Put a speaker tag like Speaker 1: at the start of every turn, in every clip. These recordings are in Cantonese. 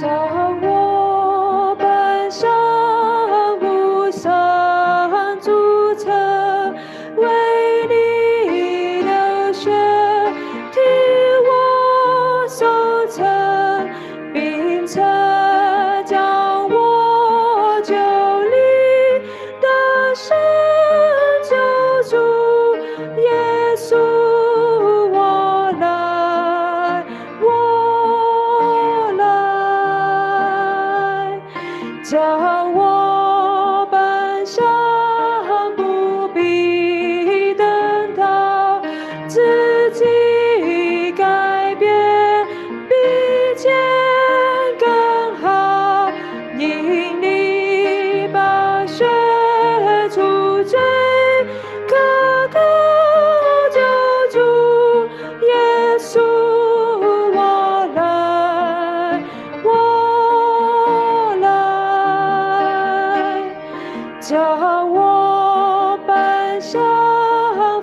Speaker 1: 叫我奔向无上主侧，为你流血，替我受成，并且将我救离的神救主耶稣，我来，我来，叫我奔向不必等到自己改变，比前更好，因你把血除罪，可靠救主耶稣，我来，我来，叫我奔向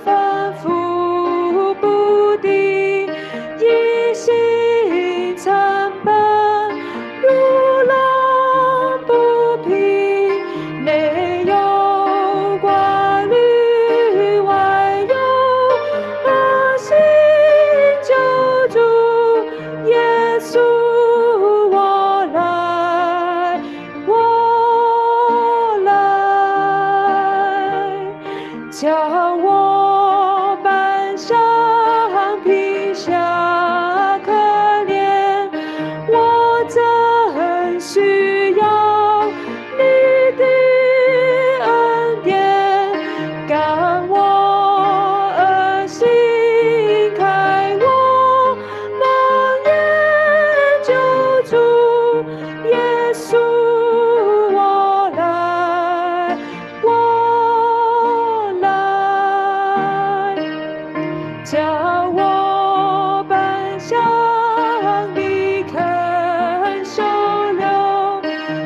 Speaker 1: 反复不定，一心参半，如浪不平，内有挂虑，外有恶心救主耶稣，我来，我来，叫我奔向贫下可怜，我真需要你的恩典，感我恶心，开我盲眼，救主耶稣，我来，我来，叫我奔向你肯收留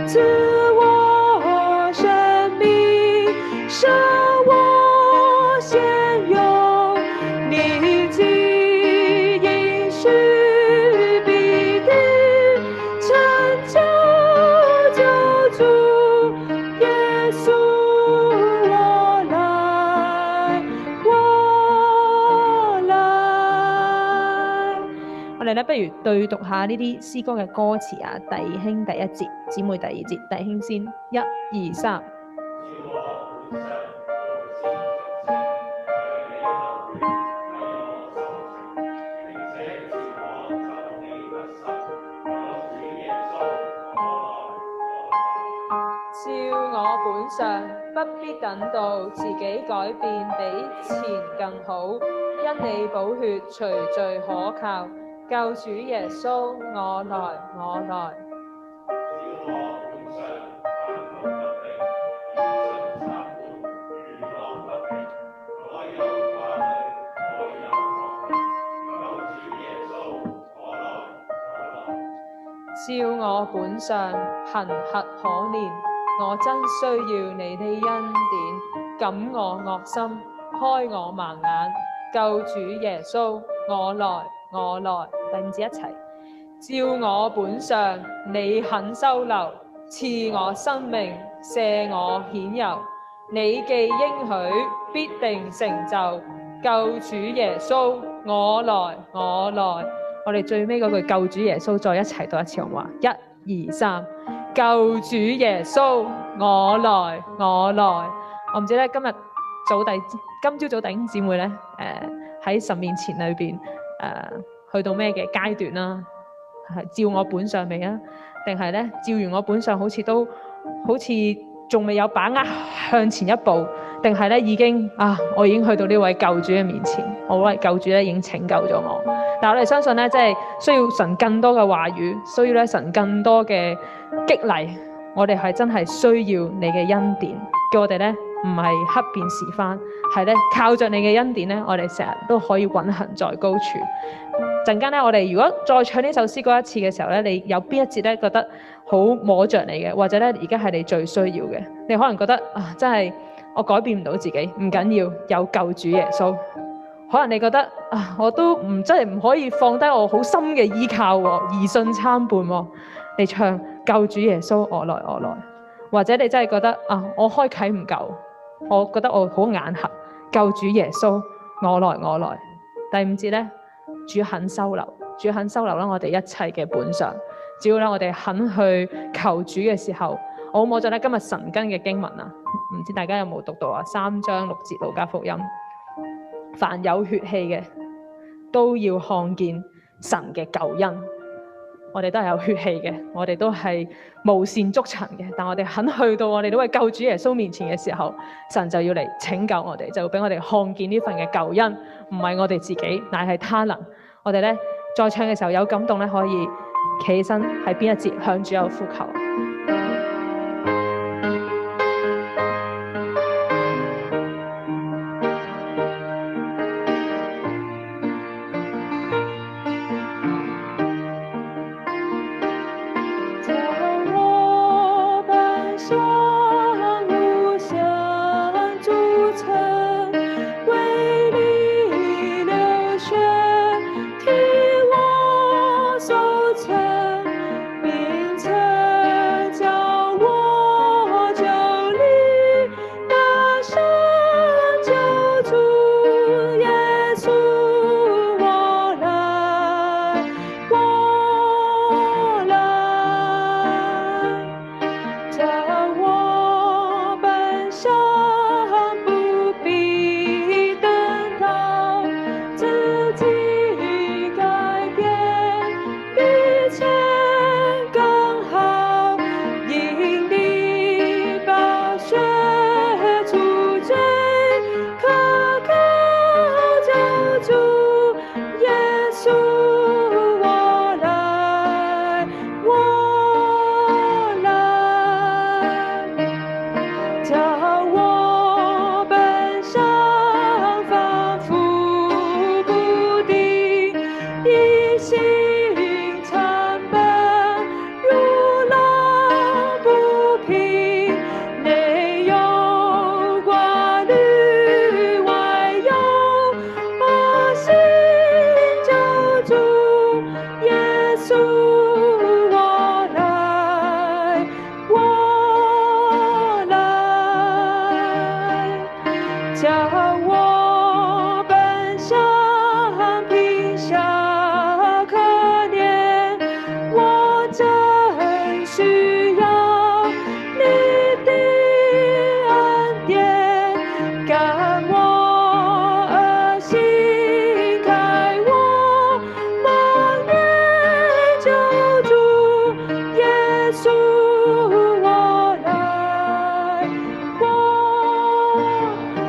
Speaker 1: 自我生命，使我先用你既应许必定成就救主耶稣，我來，我來。我哋咧，不如對讀下呢啲詩歌嘅歌詞啊。弟兄第一節，姊妹第二節。弟兄先，一、二、三。照我本相，不必等到自己改變比前更好，因你寶血除罪可靠，救主耶穌，我來，我來。照我本相，行核可憐，我真需要你的恩典，感我惡心，開我盲眼，救主耶穌，我來，我來。第五節一齊。照我本相，你肯收留，賜我生命，赦我愆尤，你既應許，必定成就，救主耶穌，我來，我來。我哋最尾嗰句救主耶穌再一齊讀一次好唔好啊？一、二、三，救主耶穌，我來，我來。我唔知咧，今朝早弟兄姊妹咧，喺神面前裏邊去到咩嘅階段啦？係照我本相未啊？定係咧照完我本相好似仲未有把握向前一步？定係咧已經我已經去到呢位救主嘅面前，我位救主咧已經拯救咗我。但係我哋相信咧，即係需要神更多嘅話語，需要咧神更多嘅激勵。我哋係真係需要你嘅恩典，叫我哋咧唔係黑變是番，係咧靠着你嘅恩典咧，我哋成日都可以運行在高處。陣間咧，我哋如果再唱呢首詩歌一次嘅時候咧，你有邊一節咧覺得好摸着你嘅，或者咧而家係你最需要嘅，你可能覺得真係我改變唔到自己，唔緊要，有救主耶穌可能你覺得啊，我都真係唔可以放低我好深嘅依靠喎，疑信參半喎。你唱救主耶穌我來我來，或者你真係覺得啊，我開啟唔夠，我覺得我好眼瞎，救主耶穌我來我來。第5節咧，主肯收留，主肯收留啦我哋一切嘅本相，只要咧我哋肯去求主嘅時候，我好摸咗咧今日神根嘅經文啊，唔知大家有冇讀到啊？3章6節路加福音，凡有血氣嘅都要看見神嘅救恩。我哋都係有血氣嘅，我哋都係無善足陳嘅，但我哋肯去到我哋呢位救主耶穌面前嘅時候，神就要嚟拯救我哋，就會俾我哋看見呢份嘅救恩，唔係我哋自己，乃係他能。我哋咧再唱嘅時候有感動咧，可以企起身喺邊一節向主有呼求。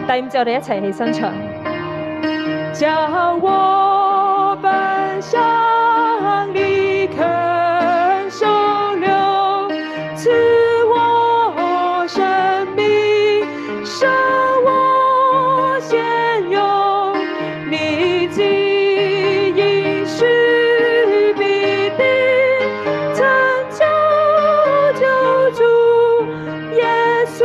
Speaker 1: 第5節我哋一齊起身唱，叫我奔向你肯收留，賜我生命，使我顯勇，你既應許必定拯救救主耶穌。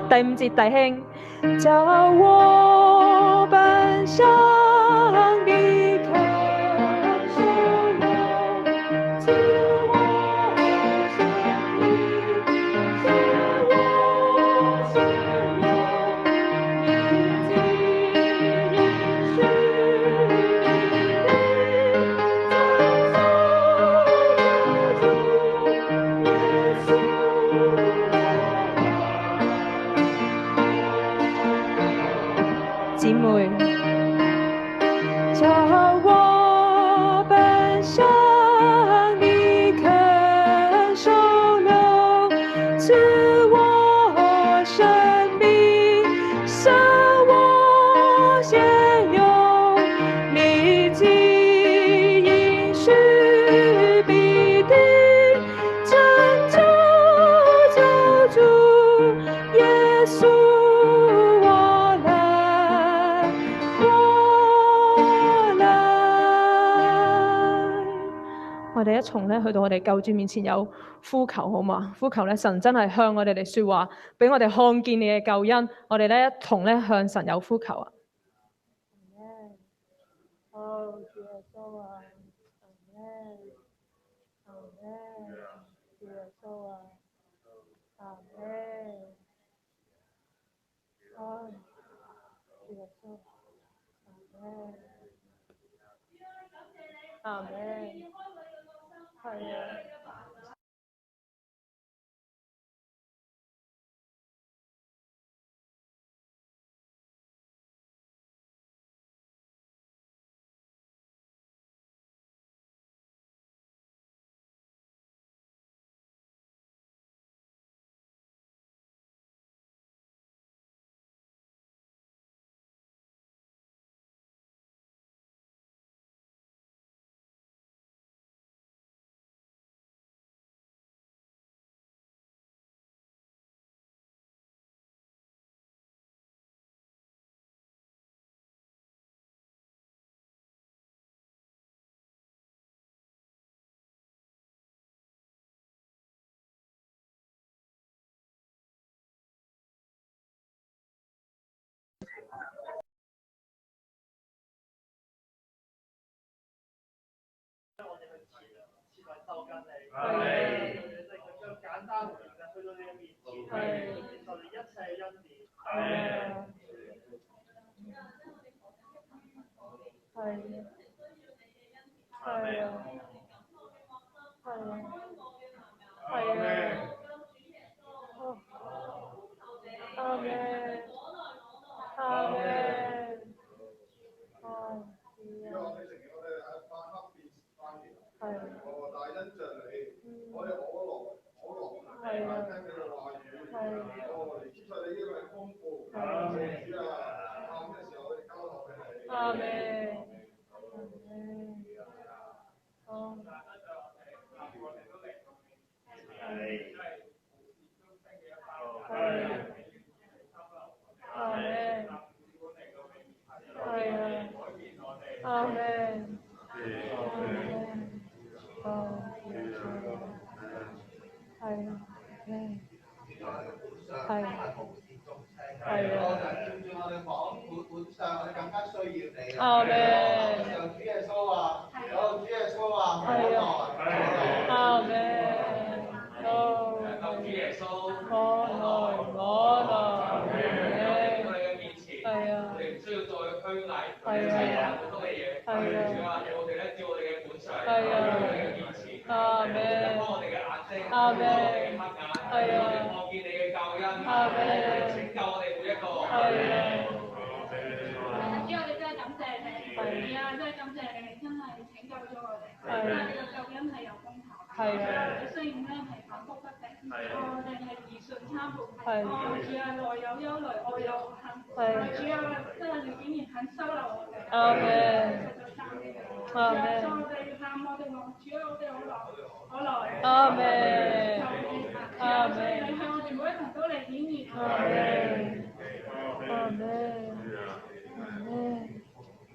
Speaker 1: 第5節弟兄，叫我奔向你肯收留，賜我生命，使我顯勇，你既應許姊妹，叫我奔向你肯收留，賜我生命，使我顯勇，你既應許必定拯救救主耶穌。我來重咧去到我哋救主面前有呼求，好嘛？呼求咧，神真係向我哋嚟説話，俾我哋看見你嘅救恩。我哋咧一同咧向神有呼求啊！哦，主耶穌啊！阿門，阿門，主耶穌啊！阿門，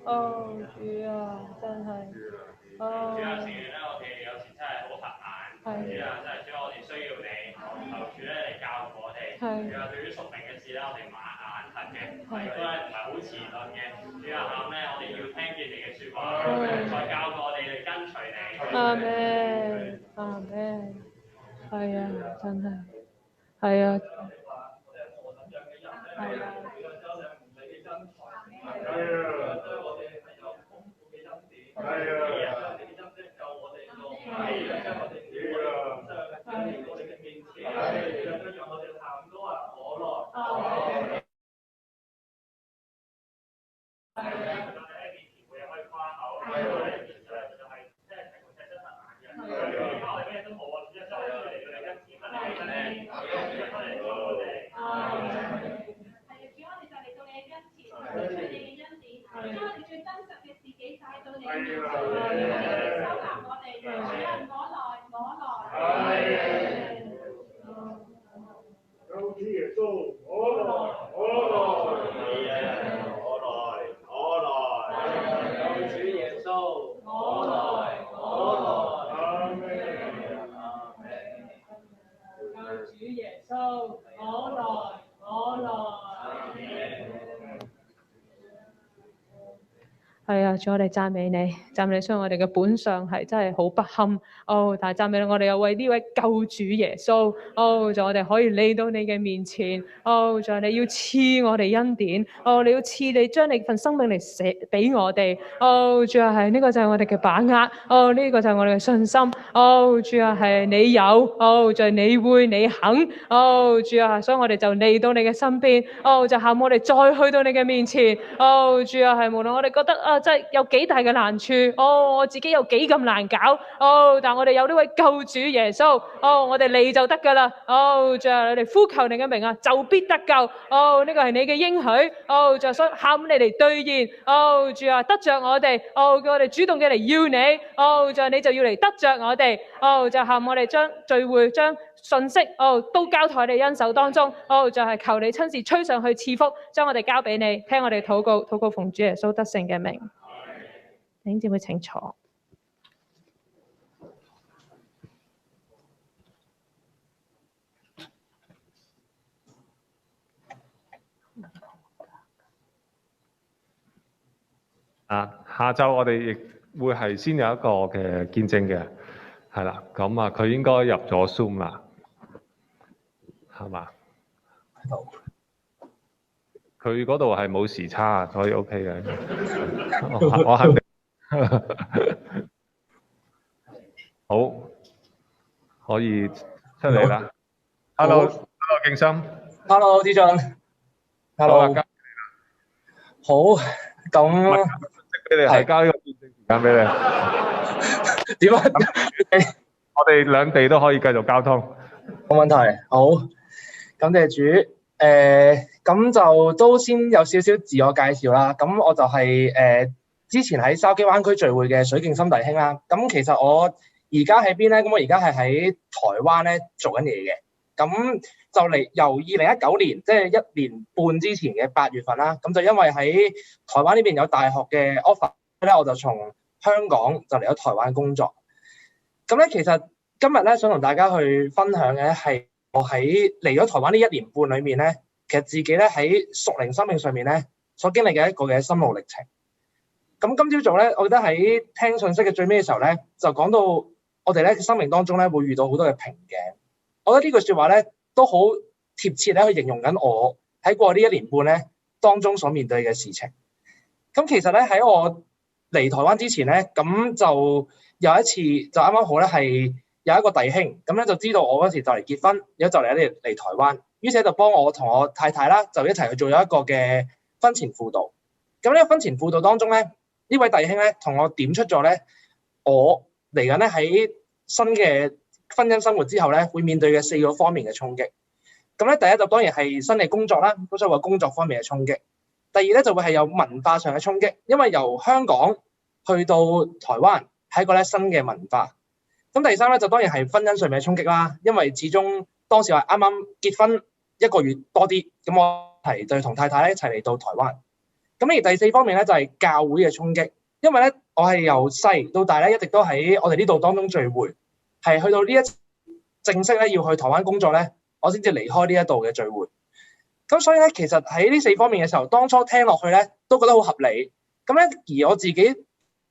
Speaker 1: 哦，主耶穌，阿門，阿門，係啊！係啊，主我哋讚美你，讚美你。雖然我哋嘅本相係真係好不堪，但係讚美你，我哋又為呢位救主耶穌，就我哋可以嚟到你嘅面前，就你要賜我哋恩典，你要賜你將你份生命嚟寫俾我哋，主要係呢個就係我哋嘅把握，呢個就係我哋嘅信心，主要係你有，就係你會你肯，主要係，所以我哋就嚟到你嘅身邊，就喊我哋再去到你嘅面前，主要係無論我哋覺得真係有幾大嘅難處，我自己有幾咁難搞，但我哋有呢位救主耶穌，我哋嚟就得噶啦，主啊，你哋呼求你嘅名啊，就必得救，呢個係你嘅應許，主啊，所以喊你嚟兌現，主啊，得着我哋，叫我哋主動嘅嚟要你，主啊，你就要嚟得着我哋，就喊我哋將聚會將信息，都交託你恩手當中，就係求你親自吹上去賜福，將我哋交俾你，聽我哋禱告，禱告奉主耶穌得勝嘅名。弟兄姊妹請坐。
Speaker 2: 下晝我哋亦會係先有一個嘅見證嘅，係啦，咁佢應該入咗 Zoom 啦，係嘛？佢嗰度係冇時差，所以 OK 嘅。我肯定。好，可以出嚟啦。Hello，敬心。
Speaker 3: Hello，志俊。Hello。好，咁
Speaker 2: 俾你係交呢個見證時間俾你。
Speaker 3: 點啊？
Speaker 2: 我哋兩地都可以繼續交通。
Speaker 3: 冇問題。好，感謝主。咁就都先有少少自我介紹啦。咁我就係之前喺筲箕灣區聚會嘅水敬心弟兄啦。咁其實我而家喺邊咧？咁我而家係喺台灣咧做緊嘢嘅。咁就嚟由2019年，即係1年半之前嘅8月份啦。咁就因為喺台灣呢邊有大學嘅 offer 咧，我就從香港就嚟咗台灣工作。咁咧其實今日咧想同大家去分享嘅係我喺嚟咗台灣呢1年半裏面咧，其實自己咧喺屬靈生命上面咧所經歷嘅一個嘅心路歷程。咁今朝早咧，我記得喺聽信息嘅最尾嘅時候咧，就講到我哋咧生命當中咧會遇到好多嘅瓶頸。我覺得呢句説話咧都好貼切咧，去形容緊我喺過去呢1年半咧當中所面對嘅事情。咁其實咧喺我嚟台灣之前咧，咁就有一次就啱啱好咧係有一個弟兄咁咧就知道我嗰時就嚟結婚，而家就嚟台灣，於是就幫我同我太太啦就一齊去做咗一個嘅婚前輔導。咁呢個婚前輔導當中咧，呢位弟兄咧同我點出咗咧，我嚟緊咧喺新嘅婚姻生活之後咧，會面對嘅4個方面嘅衝擊。咁咧，第一就當然係新嘅工作啦，咁所以話工作方面嘅衝擊。第二咧就會係有文化上嘅衝擊，因為由香港去到台灣係一個咧新嘅文化。咁第三咧就當然係婚姻上面嘅衝擊啦，因為始終當時話啱啱結婚1個月多啲，咁我就同太太一齊嚟到台灣。咁而第4方面咧就係教會嘅衝擊，因為咧我係由細到大咧一直都喺我哋呢度當中聚會。係去到呢一正式咧要去台灣工作咧，我先至離開呢一度嘅聚會。咁所以咧，其實喺呢4方面嘅時候，當初聽落去咧都覺得好合理。咁咧，而我自己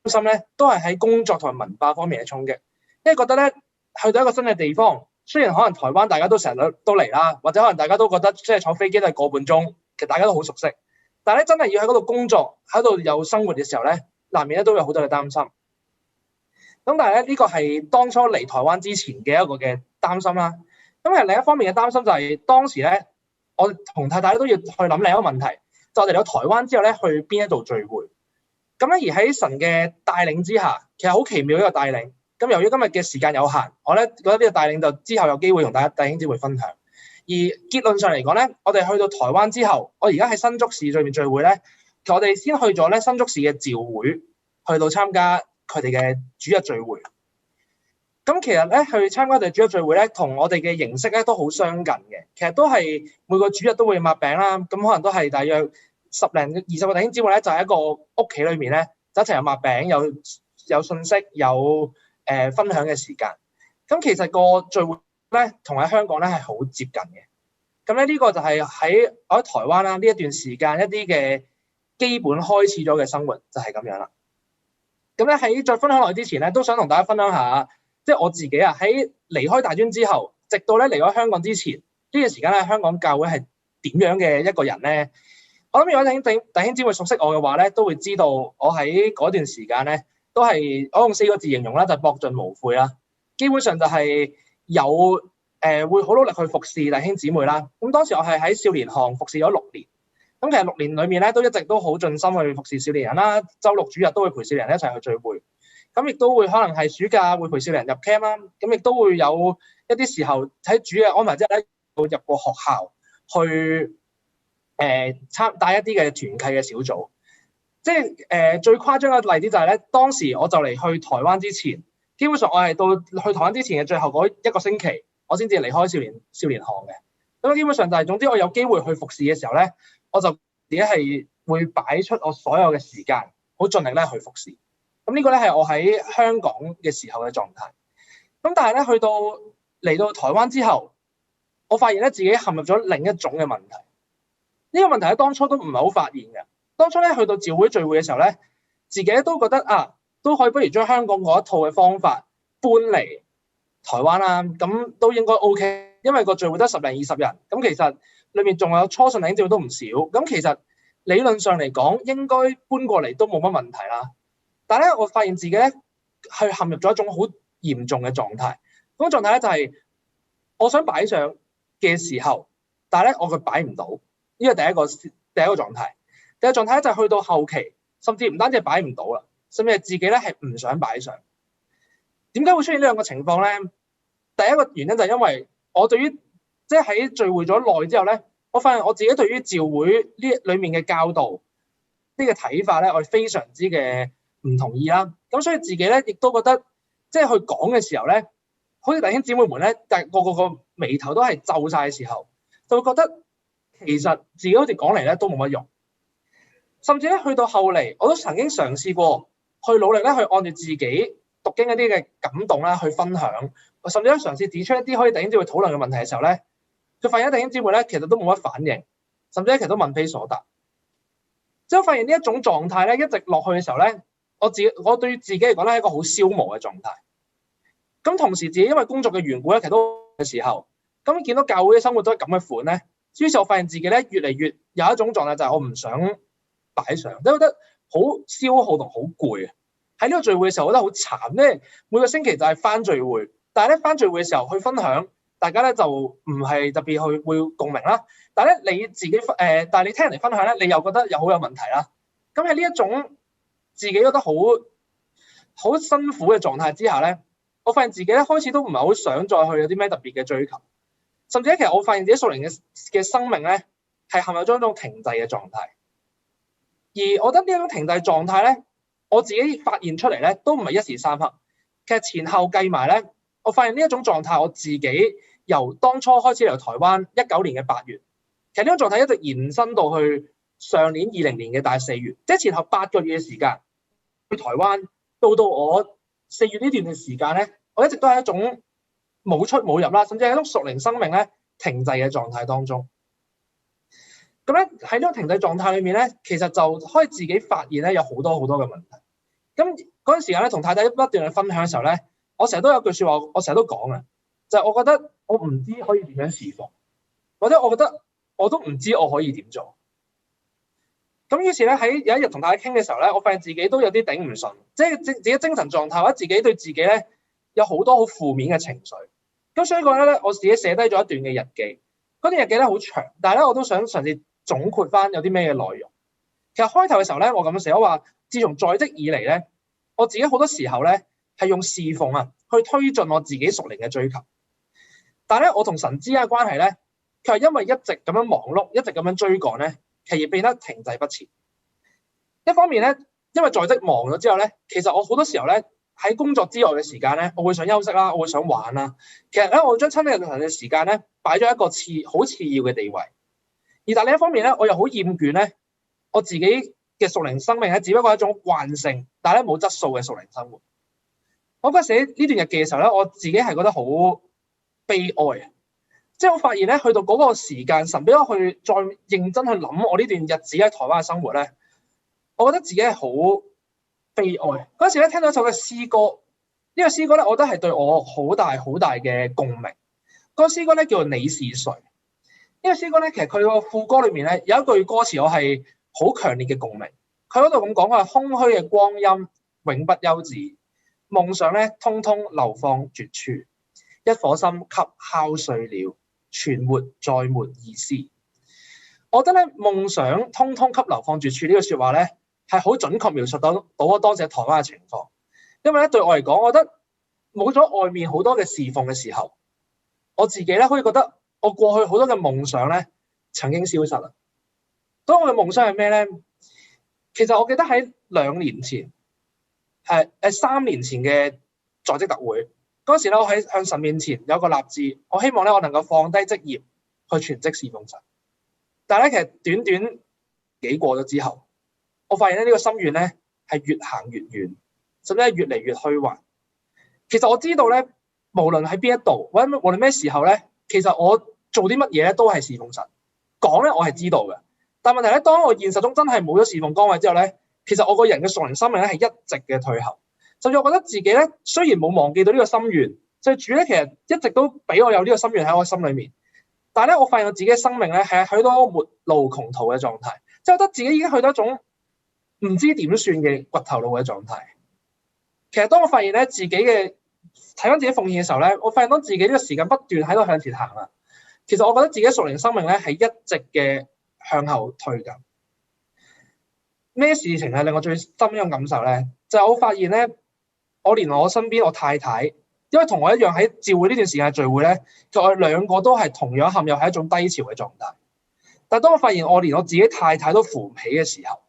Speaker 3: 心咧都係喺工作同埋文化方面嘅衝擊，因為覺得咧去到一個新嘅地方，雖然可能台灣大家都成日都嚟啦，或者可能大家都覺得即係坐飛機都係個半鐘，其實大家都好熟悉。但係咧真係要喺嗰度工作，喺度有生活嘅時候咧，難免咧都有好多嘅擔心。咁但係咧，呢個係當初嚟台灣之前嘅一個嘅擔心啦。咁另一方面嘅擔心就係當時咧，我同太太都要去諗另一個問題，就我哋嚟到台灣之後咧，去邊一度聚會。咁咧而喺神嘅帶領之下，其實好奇妙一個帶領。咁由於今日嘅時間有限，我咧覺得呢個帶領就之後有機會同大家弟兄姊妹分享。而結論上嚟講咧，我哋去到台灣之後，我而家喺新竹市裏面聚會咧，其實我哋先去咗咧新竹市嘅召會，去到參加佢哋嘅主日聚會。咁其實咧去參加佢哋主日聚會咧，同我哋嘅形式咧都好相近嘅。其實都係每個主日都會擘餅啦，咁可能都係大約10零20個弟兄姊妹咧，就喺一個屋企裏面咧，就一齊有擘餅，有信息，有分享嘅時間。咁其實個聚會咧，同喺香港咧係好接近嘅。咁咧呢個就係我喺台灣啦呢一段時間一啲嘅基本開始咗嘅生活就係咁樣啦。咁咧喺再分享落去之前咧，都想同大家分享下，即係我自己啊喺離開大專之後，直到咧離開香港之前呢段時間咧，香港教會係點樣嘅一個人咧？我諗如果弟兄姊妹熟悉我嘅話咧，都會知道我喺嗰段時間咧，都係我用4個字形容啦，就係博盡無悔啦。基本上就係有會好努力去服侍弟兄姊妹啦。咁當時我係喺少年行服侍咗6年。咁其實6年裏面咧，都一直都好盡心去服侍少年人啦。週六主日都會陪少年人一齊去聚會。咁亦都會可能係暑假會陪少年人入 camp 啦。咁亦都會有一啲時候喺主日安排之後咧，入過學校去帶一啲嘅團契嘅小組。即係最誇張嘅例子就係咧，當時我就嚟去台灣之前，基本上我係到去台灣之前嘅最後嗰1個星期，我先至離開少年行嘅。咁基本上就係總之我有機會去服侍嘅時候咧，我就自己係會擺出我所有嘅時間，好盡力咧去服侍。咁呢個咧係我喺香港嘅時候嘅狀態。咁但係咧嚟到台灣之後，我發現咧自己陷入咗另一種嘅問題。呢個問題喺當初都唔係好發現嘅。當初咧去到召會聚會嘅時候咧，自己都覺得都可以不如將香港嗰一套嘅方法搬嚟台灣啦，咁都應該 OK， 因為個聚會得10零20人，咁其實裏面仲有初信弟兄姊妹都唔少，咁其實理論上嚟講應該搬過嚟都冇乜問題啦。但係咧，我發現自己咧係陷入咗一種好嚴重嘅狀態。嗰個狀態咧就係我想擺上嘅時候，但係咧我佢擺唔到，呢個第一個狀態。第二個狀態咧就係去到後期，甚至唔單止係擺唔到啦，甚至係自己咧係唔想擺上。點解會出現呢兩個情況咧？第一個原因就係因為我對於即係喺聚會咗耐之後咧，我發現我自己對於召會呢裏面嘅教導呢個睇法咧，我係非常之嘅唔同意啦。咁所以自己咧亦都覺得，即係去講嘅時候咧，好似弟兄姊妹們咧，但係個眉頭都係皺晒嘅時候，就會覺得其實自己好似講嚟咧都冇乜用。甚至咧去到後嚟，我都曾經嘗試過去努力咧去按照自己讀經一啲嘅感動啦去分享，甚至咧嘗試指出一啲可以弟兄姊妹討論嘅問題嘅時候咧，佢發現弟兄姊妹咧其實都冇乜反應，甚至咧其實都問非所答。即係我發現呢一種狀態咧一直落去嘅時候咧，我對自己嚟講咧係一個好消磨嘅狀態。咁同時自己因為工作嘅緣故咧，其實都嘅時候，咁見到教會嘅生活都係咁嘅款咧，於是我發現自己咧越嚟越有一種狀態就係我唔想擺上，都覺得好消耗同好攰啊！喺呢個聚會嘅時候，我覺得好慘咧。每個星期就係返聚會，但係咧返聚會嘅時候去分享，大家咧就唔係特別去會共鳴啦。但係咧你自己但係你聽人哋分享咧，你又覺得又好有問題啦。咁喺呢一種自己覺得好辛苦嘅狀態之下咧，我發現自己咧開始都唔係好想再去有啲咩特別嘅追求，甚至咧其實我發現自己屬靈嘅生命咧係陷入咗一種停滯嘅狀態。而我覺得呢一種停滯狀態咧，我自己發現出嚟咧，都唔係一時三刻。其實前後計埋咧，我發現呢一種狀態，我自己由當初開始嚟台灣19年嘅8月，其實呢種狀態一直延伸到去上年20年嘅大4月，即係前後8個月嘅時間去台灣，到我4月呢段嘅時間咧，我一直都係一種冇出冇入啦，甚至係一種屬靈生命咧停滯嘅狀態當中。咁咧喺呢個停滯狀態裏面咧，其實就可以自己發現咧有好多嘅問題。咁嗰陣時間咧，同太太不斷去分享嘅時候咧，我成日都有句説話，我成日都講嘅，就係我覺得我唔知可以點樣侍奉，或者我覺得我都唔知我可以點做。咁於是咧喺有一日同太太傾嘅時候咧，我發現自己都有啲頂唔順，即係自己精神狀態或者自己對自己咧有好多好負面嘅情緒。咁所以講咧，我自己寫低咗一段嘅日記。嗰段日記咧好長，但係咧我都想嘗試總括翻有啲咩嘅內容。其實開頭嘅時候咧，我咁樣寫，我話自從在職以嚟咧，我自己好多時候咧係用侍奉去推進我自己屬靈嘅追求。但係咧，我同神之間嘅關係咧，佢係因為一直咁樣忙碌，一直咁樣追趕咧，其實變得停滯不前。一方面咧，因為在職忙咗之後咧，其實我好多時候咧喺工作之外嘅時間咧，我會想休息啦，我會想玩啦。其實咧，我將親近神嘅時間咧擺咗一個好次要嘅地位。而但另一方面咧，我又好厭倦咧，我自己嘅屬靈生命咧，只不過係一種慣性，但係咧冇質素嘅屬靈生活。我嗰陣寫呢段日記嘅時候咧，我自己係覺得好悲哀啊！即係我發現咧，去到嗰個時間，神俾我去再認真去諗我呢段日子喺台灣嘅生活咧，我覺得自己係好悲哀。嗰陣時咧聽到一首嘅詩歌，呢個詩歌咧，我覺得係對我好大好大嘅共鳴。嗰個詩歌咧叫做你是誰。呢個詩歌咧，其實佢個副歌裏面咧有一句歌詞，我係好強烈嘅共鳴。佢嗰度咁講，佢話空虛嘅光陰永不休止，夢想咧通通流放絕處，一顆心給敲碎了，存活再沒意思。我覺得咧夢想通通給流放絕處呢句説話咧係好準確描述到我當時喺台灣嘅情況。因為咧對我嚟講，我覺得冇咗外面好多嘅侍奉嘅時候，我自己咧可以覺得我過去好多嘅夢想咧曾經消失啦。當我嘅夢想係咩咧？其實我記得喺2年前，3年前嘅在職特會嗰時咧，我喺向神面前有個立志，我希望咧我能夠放低職業去全職侍奉神。但係咧，其實短短幾過咗之後，我發現咧呢個心願咧係越行越遠，甚至係越嚟越虛幻。其實我知道咧，無論喺邊一度，或者無論咩時候咧，其實我做啲乜嘢咧都係侍奉神。講咧我係知道嘅，但問題咧，當我現實中真係冇咗侍奉崗位之後咧，其實我個人嘅屬靈生命咧係一直嘅退後。甚至我覺得自己咧雖然冇忘記到呢個心願，就主咧其實一直都俾我有呢個心願喺我心裏面。但係咧，我發現我自己嘅生命咧係去到末路窮途嘅狀態，即係覺得自己已經去到一種唔知點算嘅掘頭路嘅狀態。其實當我發現咧自己嘅睇翻自己奉獻嘅時候咧，我發現當自己呢個時間不斷喺度向前行啦，其實我覺得自己屬靈生命咧係一直嘅向後退緊。咩事情係令我最深呢種感受咧？就係我發現咧，我連我身邊我太太，因為同我一樣喺召會呢段時間嘅聚會咧，就我哋兩個都係同樣陷入喺一種低潮嘅狀態。但係當我發現我連我自己太太都扶唔起嘅時候，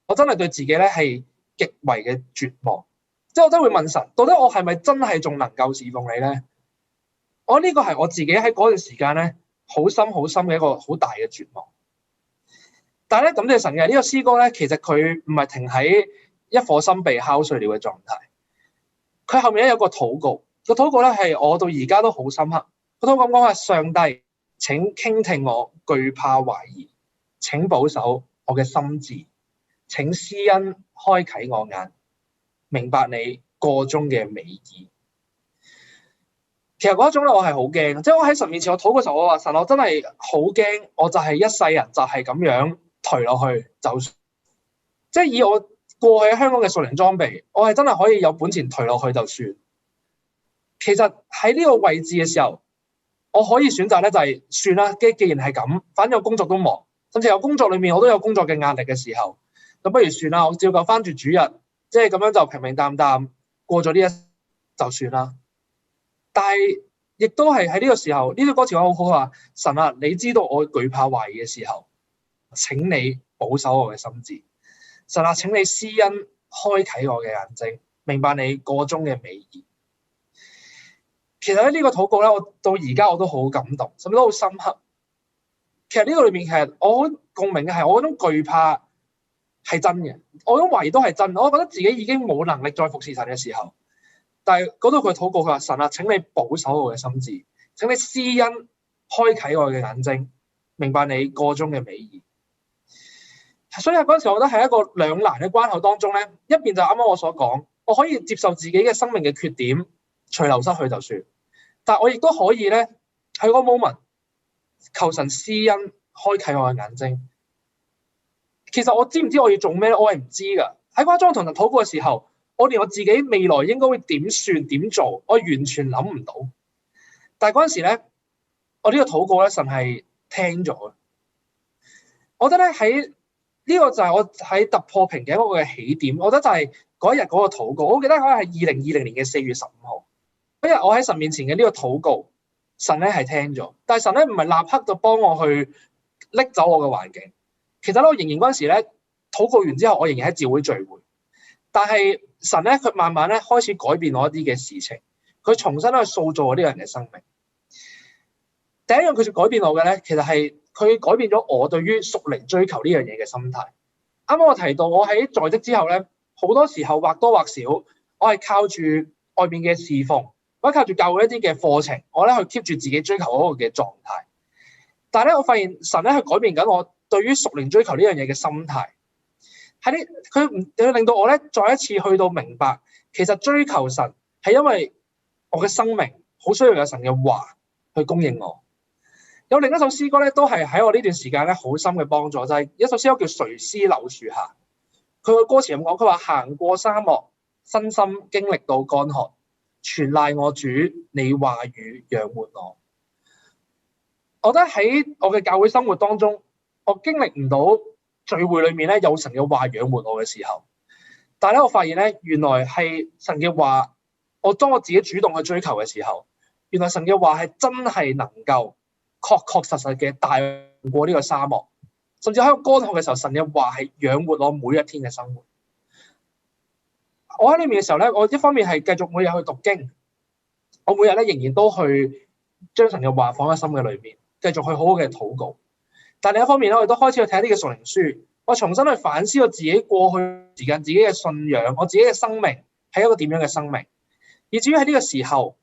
Speaker 3: 我真係對自己咧係極為嘅絕望。即係我真係會問神，到底我係咪真係仲能夠侍奉你咧？我呢個係我自己喺嗰段時間咧好深好深嘅一個好大嘅絕望。但係咧，感謝神嘅呢個詩歌咧，其實佢唔係停喺一顆心被敲碎了嘅狀態。佢後面咧有個禱告，個禱告咧係我到而家都好深刻。個禱告講話：上帝，請傾聽我懼怕懷疑，請保守我嘅心智，請施恩開啟我眼，明白你個中嘅美意。其實嗰一種咧，我係好驚，即係我喺神面前我禱嘅時候，我話神，我真係好驚，我就係一世人就係咁樣頹落去就算。即係以我過去香港嘅屬靈裝備，我係真係可以有本錢頹落去就算。其實喺呢個位置嘅時候，我可以選擇咧就係算啦。既然係咁，反正我工作都忙，甚至有工作裏面我都有工作嘅壓力嘅時候，咁不如算啦，我照舊翻住主日，即係咁樣就平平淡淡過咗呢一就算啦。但係亦都係喺呢個時候，呢句歌詞我好好話：神啊，你知道我懼怕懷疑嘅時候，請你保守我嘅心智。神啊，請你施恩開啟我嘅眼睛，明白你個中嘅美意。其實呢個禱告咧，我到而家我都好感動，甚至都好深刻。其實呢個裏面其實我好共鳴嘅係我嗰種懼怕係真嘅，我嗰種懷疑都係真。我覺得自己已經冇能力再服侍神嘅時候，但係嗰度佢禱告，佢話：神啊，請你保守我嘅心智，請你施恩開啟我嘅眼睛，明白你個中嘅美意。所以嗰陣時，我覺得喺一個兩難嘅關口當中咧，一邊就啱啱我所講，我可以接受自己嘅生命嘅缺點，隨流失去就算。但係我亦都可以咧喺嗰個 moment 求神施恩開啟我嘅眼睛。其實我知唔知我要做咩？我係唔知㗎。喺嗰張同神禱告嘅時候，我連我自己未來應該會點算點做，我完全諗唔到。但係嗰陣時咧，我呢個禱告咧，神係聽咗。我覺得咧喺呢個就係我喺突破瓶頸嗰個嘅起點。我覺得就係嗰一日嗰個禱告。我記得嗰日係2020年嘅4月15號。嗰日我喺神面前嘅呢個禱告，神咧係聽咗。但係神咧唔係立刻就幫我去拎走我嘅環境。其實咧我仍然嗰陣時咧禱告完之後，我仍然喺召會聚會。但係神咧佢慢慢咧開始改變我一啲嘅事情，佢重新去塑造我呢個人嘅生命。第一樣佢就改變我嘅咧，其實係佢改變咗我對於屬靈追求呢樣嘢嘅心態。啱啱我提到我喺在職之後咧，好多時候或多或少，我係靠住外面嘅侍奉，或者靠住教會一啲嘅課程，我咧去 keep 住自己追求嗰個嘅狀態。但係咧，我發現神咧去改變緊我對於屬靈追求呢樣嘢嘅心態。喺呢佢令到我咧再一次去到明白，其實追求神係因為我嘅生命好需要有神嘅話去供應我。有另一首詩歌咧，都係喺我呢段時間咧好深嘅幫助，就係一首詩歌叫《垂絲柳樹下》。佢個歌詞咁講，佢話行過沙漠，身心經歷到乾渴，全賴我主，你話語養活我。我覺得喺我嘅教會生活當中，我經歷唔到聚會裏面咧有神嘅話養活我嘅時候，但係咧我發現咧，原來係神嘅話，當我自己主動去追求嘅時候，原來神嘅話係真係能夠確確實實嘅帶過呢個沙漠，甚至喺個乾渴嘅時候，神嘅話係養活我每一天嘅生活。我喺裏面嘅時候咧，我一方面係繼續每日去讀經，我每日咧仍然都去將神嘅話放喺心嘅裏面，繼續去好好嘅禱告。但另一方面咧，我亦都開始去睇一啲嘅屬靈書，我重新去反思我自己過去時間自己嘅信仰，我自己嘅生命係一個點樣嘅生命，以至於喺呢個時候，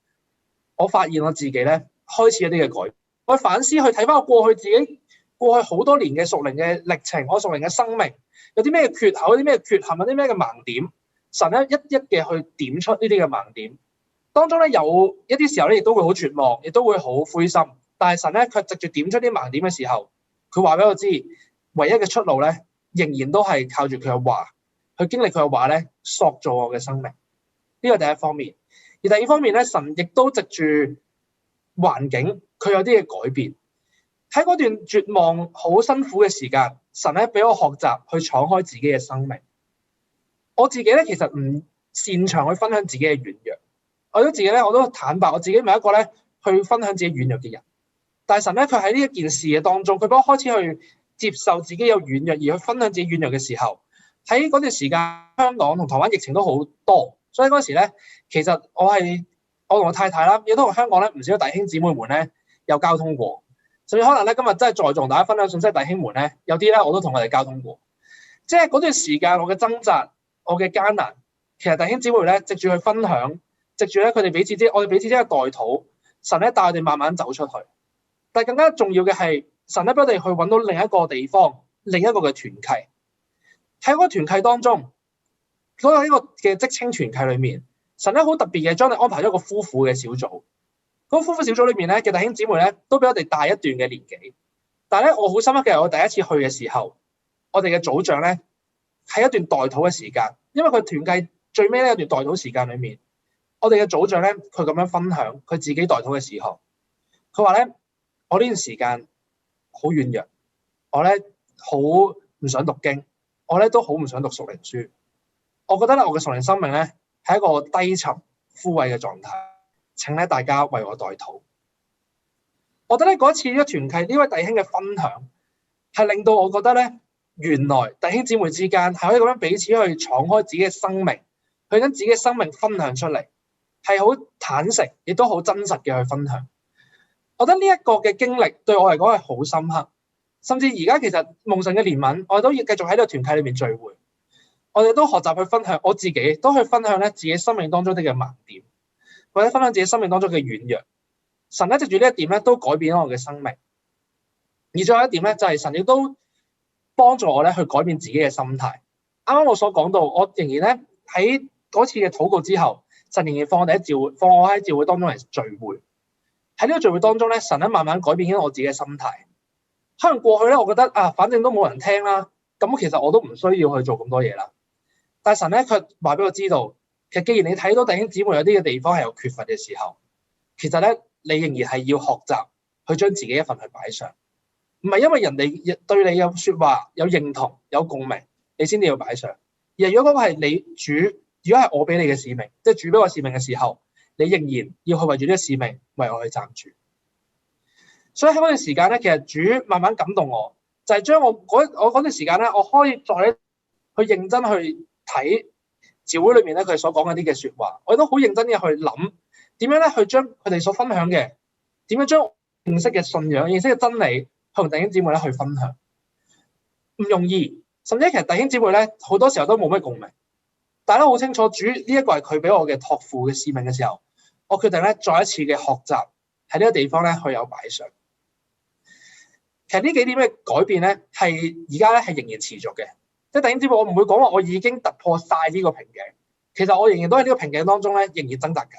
Speaker 3: 我發現我自己咧開始一啲嘅改變。我反思去睇翻我過去自己過去好多年嘅屬靈嘅歷程，我屬靈嘅生命有啲咩缺口，有啲咩缺陷，有啲咩嘅盲點，神咧一一嘅去點出呢啲嘅盲點。當中咧有一啲時候咧亦都會好絕望，亦都會好灰心，但係神咧卻藉住點出啲盲點嘅時候，佢話俾我知，唯一嘅出路咧仍然都係靠住佢嘅話，去經歷佢嘅話咧塑造我嘅生命。呢個第一方面。而第二方面咧，神亦都藉住環境，佢有啲嘅改變。喺嗰段絕望、好辛苦嘅時間，神咧俾我學習去敞開自己嘅生命。我自己咧其實唔擅長去分享自己嘅軟弱，我都坦白，我自己唔係一個咧去分享自己軟弱嘅人。但係神咧，佢喺呢一件事嘅當中，佢幫我開始去接受自己有軟弱，而去分享自己軟弱嘅時候，喺嗰段時間，香港同台灣疫情都好多，所以嗰時咧，其實我同我太太啦，亦都同香港咧唔少弟兄姊妹們咧有交通過，甚至可能咧今日真係在座同大家分享信息，弟兄們咧有啲咧我都同佢哋交通過，即係嗰段時間我嘅掙扎，我嘅艱難，其實弟兄姊妹咧藉住去分享，藉住咧佢哋我哋彼此之間嘅代禱，神咧帶我哋慢慢走出去。但係更加重要嘅係，神咧俾我哋去揾到另一個地方，另一個嘅團契。喺嗰個團契當中，嗰個呢個嘅職青團契裏面，神咧好特別嘅將你安排咗一個夫婦嘅小組。嗰個夫婦小組裏面咧嘅弟兄姊妹咧，都比我哋大一段嘅年紀。但係咧，我好深刻嘅係我第一次去嘅時候，我哋嘅組長咧喺一段代禱嘅時間，因為佢團契最尾咧有段代禱時間裏面，我哋嘅組長咧佢咁樣分享佢自己代禱嘅時候，佢話咧。我呢段時間好軟弱，我咧好唔想讀經，我咧都好唔想讀屬靈書。我覺得咧我嘅屬靈生命咧係一個低沉枯萎嘅狀態。請咧大家為我代禱。我覺得咧嗰次呢個團契呢位弟兄嘅分享係令到我覺得咧，原來弟兄姊妹之間係可以咁樣彼此去敞開自己嘅生命，去將自己嘅生命分享出嚟，係好坦誠，亦都好真實嘅去分享。我覺得呢一個嘅經歷對我嚟講係好深刻，甚至而家其實蒙神嘅憐憫，我哋都要繼續喺呢個團契裏面聚會，我哋都學習去分享，我自己都去分享咧自己生命當中啲嘅盲點，或者分享自己生命當中嘅軟弱。神咧藉住呢一點咧都改變咗我嘅生命，而最後一點咧就係神亦都幫助我咧去改變自己嘅心態。啱啱我所講到，我仍然咧喺嗰次嘅禱告之後，神仍然放我喺召會當中嚟聚會。喺呢個聚會當中咧，神咧慢慢改變緊我自己嘅心態。可能過去咧，我覺得反正都冇人聽啦，咁其實我都唔需要去做咁多嘢啦。但係神咧卻話俾我知道，其實既然你睇到弟兄姊妹有啲嘅地方係有缺乏嘅時候，其實咧你仍然係要學習去將自己一份去擺上，唔係因為人哋對你有説話、有認同、有共鳴，你先至要擺上。而如果嗰個係你主，如果係我俾你嘅使命，即係主俾我使命嘅時候，你仍然要去為住呢個使命為我去站住。所以喺嗰段時間咧，其實主慢慢感動我，就係將我嗰段時間咧，我可以再去認真去睇召會裏面咧佢哋所講嗰啲嘅説話，我亦都好認真嘅去諗點樣咧去將佢哋所分享嘅，點樣將認識嘅信仰、認識嘅真理同弟兄姊妹咧去分享，唔容易。甚至其實弟兄姊妹咧好多時候都冇咩共鳴，但係都好清楚主呢一個係佢俾我嘅託付嘅使命嘅時候，我決定咧再一次嘅學習喺呢個地方咧去有擺上。其實呢幾點嘅改變咧係而家咧係仍然持續嘅。即係弟兄姊妹，我唔會講話我已經突破晒呢個瓶頸，其實我仍然都喺呢個瓶頸當中咧，仍然掙扎緊。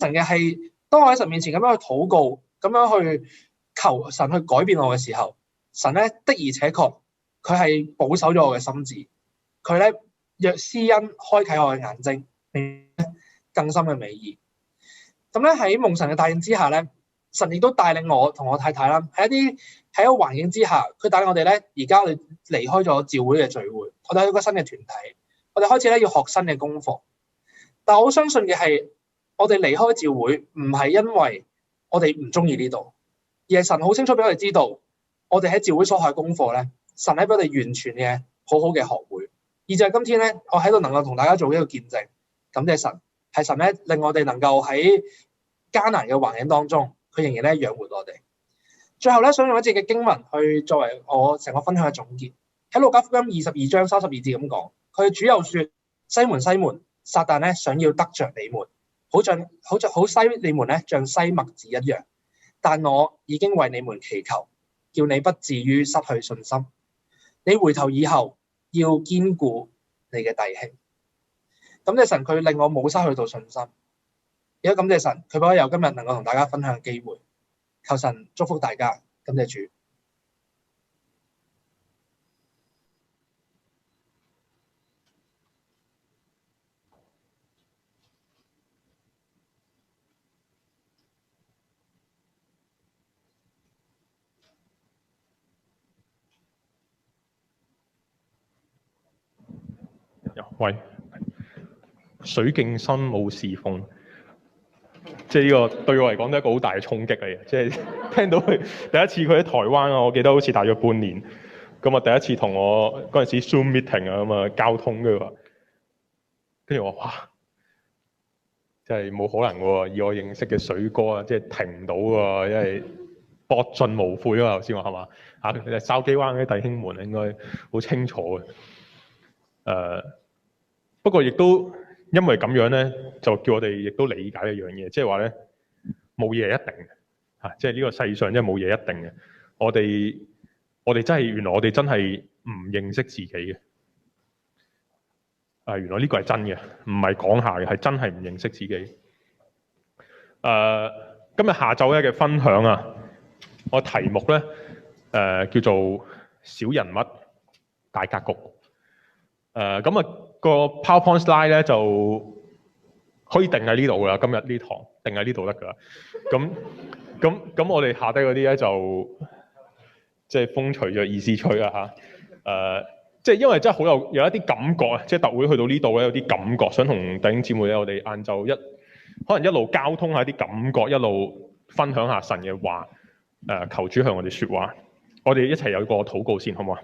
Speaker 3: 神嘅係當我喺神面前咁樣去禱告，咁樣去求神去改變我嘅時候，神咧的而且確佢係保守咗我嘅心智，佢咧若施恩開啟我嘅眼睛，更深嘅美意。咁咧喺蒙神嘅帶領之下咧，神亦都帶領我同我太太啦，喺一個環境之下，佢帶領我哋咧，而家我哋離開咗教會嘅聚會，我哋喺一個新嘅團體，我哋開始咧要學新嘅功課。但我好相信嘅係，我哋離開教會唔係因為我哋唔中意呢度，而係神好清楚俾我哋知道，我哋喺教會所學嘅功課咧，神喺俾我哋完全嘅好好嘅學會。而就係今天咧，我喺度能夠同大家做一個見證，感謝神，係神咧令我哋能夠喺艱難嘅環境當中，佢仍然咧養活我哋。最後咧，想用一節嘅經文去作為我成個分享嘅總結。喺路加福音22章32節咁講，佢主又說：西門西門，撒旦咧想要得着你們，好篩你們咧像篩麥子一樣。但我已經為你們祈求，叫你不至於失去信心。你回頭以後要堅固你嘅弟兄。感謝神，佢令我冇失去到信心。亦都感謝神，佢俾我有今日能夠同大家分享嘅機會。求神祝福大家，感謝主。
Speaker 4: 喂，水敬新冇侍奉，即係呢個對我嚟講都係一個好大嘅衝擊嚟嘅。即係聽到佢第一次佢喺台灣啊，我記得好似大約半年咁啊，第一次同我嗰陣時 Zoom meeting 啊咁啊交通跟住我話哇，真係冇可能喎！以我認識嘅水哥啊，即係停唔到喎，因為博盡無悔啊！頭先話係嘛嚇？筲箕灣啲弟兄們應該好清楚嘅。不過亦都因為咁樣咧，就叫我哋亦都理解一樣嘢，即係話咧冇嘢係一定嘅嚇，即係呢個世上真係冇嘢一定嘅。我哋真係原來我哋真係唔認識自己嘅。原來呢個係真嘅，唔係講下嘅，係真係唔認識自己。今日下晝咧嘅分享啊，我題目咧叫做小人物大格局。咁啊個 PowerPoint slide 咧就可以定喺呢度噶啦，今日呢堂定喺呢度得噶啦。咁我哋下低嗰啲咧就即係風隨着意思吹啊嚇。即係因為真係好有一啲感覺啊，即係特會去到呢度咧有啲感覺，想同弟兄姊妹咧我哋晏晝可能一路交通下啲感覺，一路分享下神嘅話。求主向我哋説話，我哋一齊有個禱告先，好唔好啊？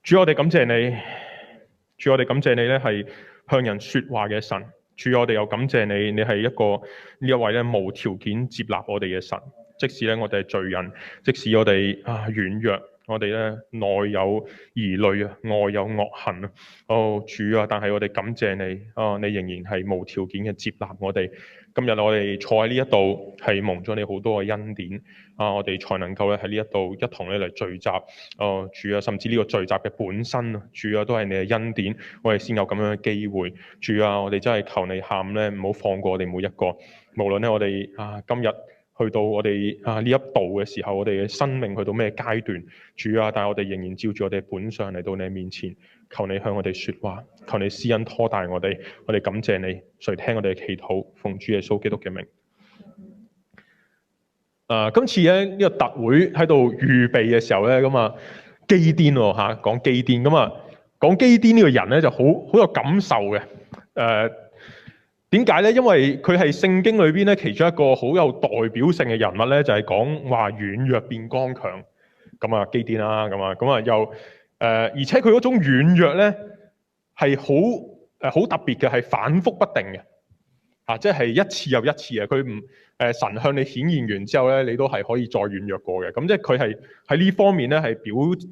Speaker 4: 主，我哋感謝你，主，我哋感謝你咧係向人説話嘅神。主，我哋又感謝你，你係呢一位咧無條件接納我哋嘅神，即使咧我哋係罪人，即使我哋軟弱。我哋咧內有疑慮啊，外有惡行啊。主啊，但係我哋感謝你，你仍然係無條件嘅接納我哋。今日我哋坐喺呢一度係蒙咗你好多嘅恩典我哋才能夠咧喺呢一度一同咧嚟聚集。主啊，甚至呢個聚集嘅本身啊，主啊都係你嘅恩典，我哋先有咁樣嘅機會。主啊，我哋真係求你喊咧，唔好放過我哋每一個。無論咧我哋今日去到我哋呢一步嘅時候，我哋嘅生命去到咩階段，主啊，但係我哋仍然照住我哋本相嚟到你面前，求你向我哋說話，求你施恩拖大我哋感謝你，垂聽我哋嘅祈禱，奉主耶穌基督嘅名。今次咧呢個特會喺度預備嘅時候咧，咁啊基甸喎嚇，講基甸咁啊，講基甸呢個人咧就好有感受嘅。點解咧？因為佢係聖經裏邊咧其中一個好有代表性嘅人物咧，就係講話軟弱變剛強。咁啊基甸啦，咁啊又而且佢嗰種軟弱咧係好特別嘅，係反覆不定嘅。即係一次又一次啊！佢唔神向你顯現完之後咧，你都係可以再軟弱過嘅。咁即係佢係喺呢方面咧係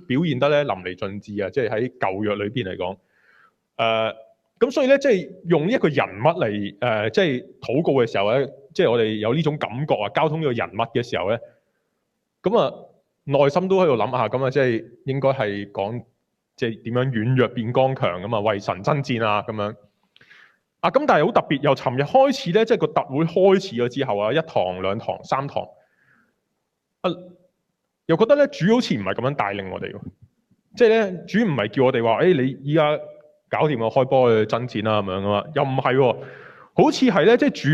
Speaker 4: 表現得咧淋漓盡致啊！即係喺舊約裏邊嚟講，咁所以咧，即係用呢一個人物嚟即係禱告嘅時候咧，即係我哋有呢種感覺啊，交通呢個人物嘅時候咧，咁啊內心都喺度諗下，咁啊即係應該係講即係點樣軟弱變剛強咁啊，為神爭戰啊咁樣。啊咁但係好特別，由尋日開始咧，即係個特會開始咗之後啊，1堂、2堂、3堂，又覺得咧主好似唔係咁樣帶領我哋喎，即係咧主唔係叫我哋話，你依家搞掂個開波去爭戰啦咁樣噶嘛，又唔係喎，好似係咧即係主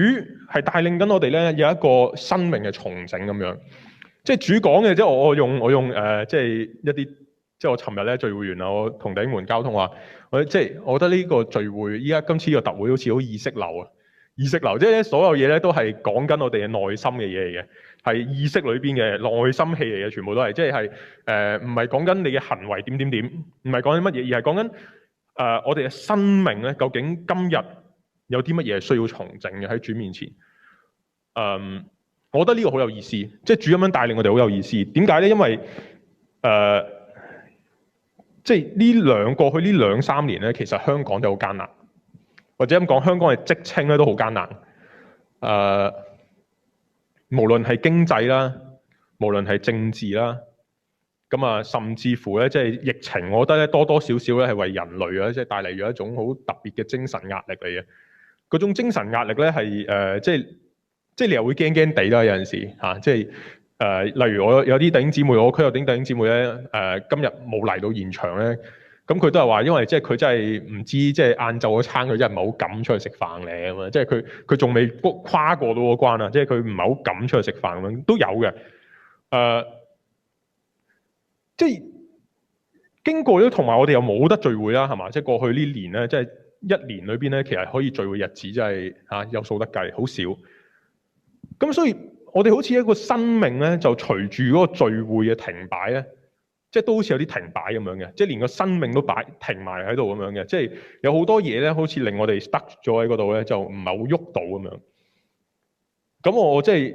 Speaker 4: 係帶領緊我哋咧有一個生命嘅重整咁樣。即係主講嘅，即係我用即係一啲，即係我尋日咧聚會完啦，我同弟兄們交通話，即係我覺得呢個聚會依家今次個特會好似好意識流啊，意識流，即係咧所有嘢咧都係講緊我哋嘅內心嘅嘢嚟嘅，係意識裏邊嘅內心戲嚟嘅，全部都係，即係唔係講緊你嘅行為點點點，唔係講緊乜嘢，而係講緊我哋嘅生命咧，究竟今日有啲乜嘢需要重整嘅喺主面前，我覺得呢個好有意思，即係主咁樣帶領我哋好有意思。點解咧？因為即係過去呢2-3年咧，其實香港就好艱難，或者咁講，香港嘅職稱咧都好艱難。無論係經濟啦，無論係政治啦，咁啊，甚至乎咧，即係疫情，我覺得咧多多少少咧係為人類啊，即係帶嚟咗一種好特別嘅精神壓力嚟嘅。嗰種精神壓力咧係即係你又會驚驚地啦，有陣時嚇，即係例如我有啲弟兄姊妹，我區有啲弟兄姊妹咧，今日冇嚟到現場咧，咁佢都係話，因為即係佢真係唔知，即係晏晝嗰餐佢真係唔係好敢出去食飯咧咁啊，即係佢仲未跨過到嗰關啊，即係佢唔係好敢出去食飯咁樣，都有嘅，即係經過咗，同埋我哋又冇得聚會啦，係嘛？即係過去呢年咧，即係1年裏邊咧，其實可以聚會日子真係有數得計，好少。咁所以，我哋好似一個生命咧，就隨住嗰個聚會嘅停擺咧，即係都好似有啲停擺咁樣嘅，即係連個生命都停埋喺度咁樣嘅，即係有好多嘢咧，好似令我哋 stuck 咗喺嗰度咧，就唔係好喐到咁樣。咁我即係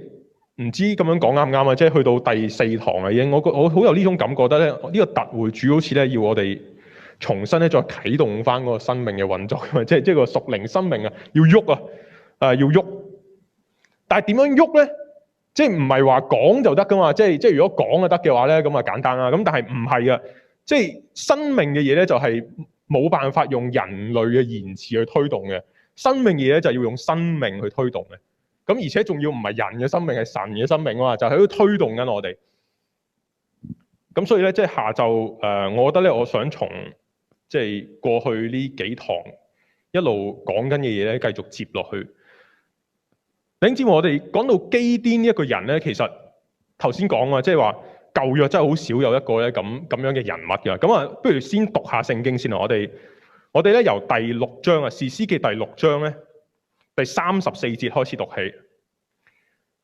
Speaker 4: 唔知咁樣講啱唔啱啊？即係去到第4堂啦已經，我好有呢種感覺，覺得咧呢個特會主好似咧要我哋重新咧再啟動翻嗰個生命嘅運作，即係個屬靈生命啊，要喐啊，要喐。但係點樣喐咧？即係唔係話講就得噶嘛？即係如果講就得嘅話咧，咁啊簡單啦。咁但係唔係噶，即係生命嘅嘢咧，就係冇辦法用人類嘅言辭去推動嘅。生命嘅嘢咧，就要用生命去推動嘅。咁而且仲要唔係人嘅生命，係神嘅生命啊嘛，就喺度推動緊我哋。咁所以咧，即係下晝我覺得咧，我想從即係過去呢幾堂一路講緊嘅嘢咧，繼續接落去。弟兄姊妹，我哋講到基甸呢一個人咧，其實頭先講啊，即係話舊約真係好少有一個咧咁樣嘅人物嘅。咁啊，不如先讀下聖經先啦。我哋咧由第6章啊，士師記第6章咧第34節開始讀起。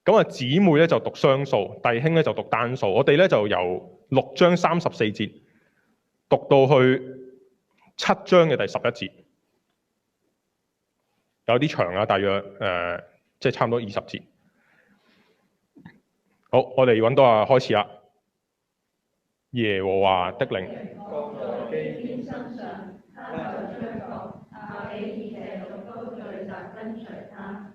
Speaker 4: 咁啊，姊妹咧就讀雙數，弟兄咧就讀單數。我哋咧就由6章34節讀到去7章嘅第11節，有啲長啊，大約即係差唔多20節。好，我哋揾到啊，開始啦。耶和華的靈
Speaker 5: 降在基甸身上，他就吹角，亞比以謝族都聚集跟隨他。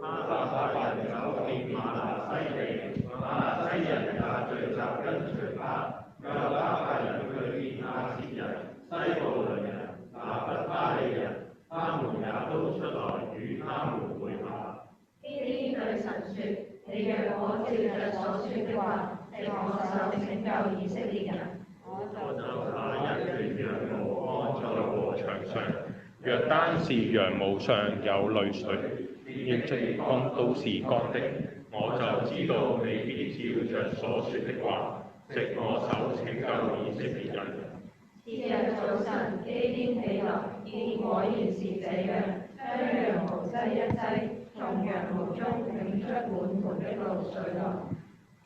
Speaker 5: 他發人走遍瑪拿西地，瑪拿西人也聚集跟隨他。又他派人去見亞設人、西布倫人、拿弗他利人，他們也都出來與他們會合。基甸對神說：你若果照着所說的話，藉我手拯救以色列人，我就把一團羊毛放在禾場上。
Speaker 4: 若單是羊毛上有淚水，連地方都是乾的，我就知道你必照着所說的話，藉我手拯救以色列人。
Speaker 5: 次日早晨，基甸起來，見果然是這樣，將羊毛擠一擠，從羊毛中領出滿盆的露水來。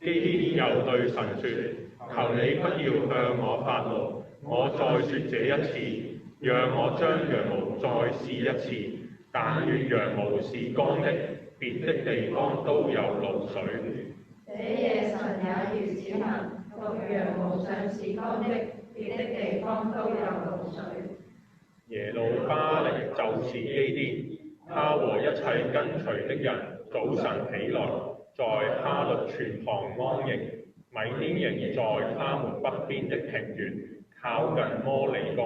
Speaker 4: 基甸又對神說：求你不要向我發怒，我再說這一次，讓我將羊毛再試一次。但願羊毛是乾的，別的地方都有露水。
Speaker 5: 這夜神也如此行，獨羊毛上是乾的，別的地方都有露水。
Speaker 4: 耶路巴力就是基甸，他和一切跟隨的人早晨起來，在哈律泉旁安營。米甸營在他們北邊的平原，靠近摩利江。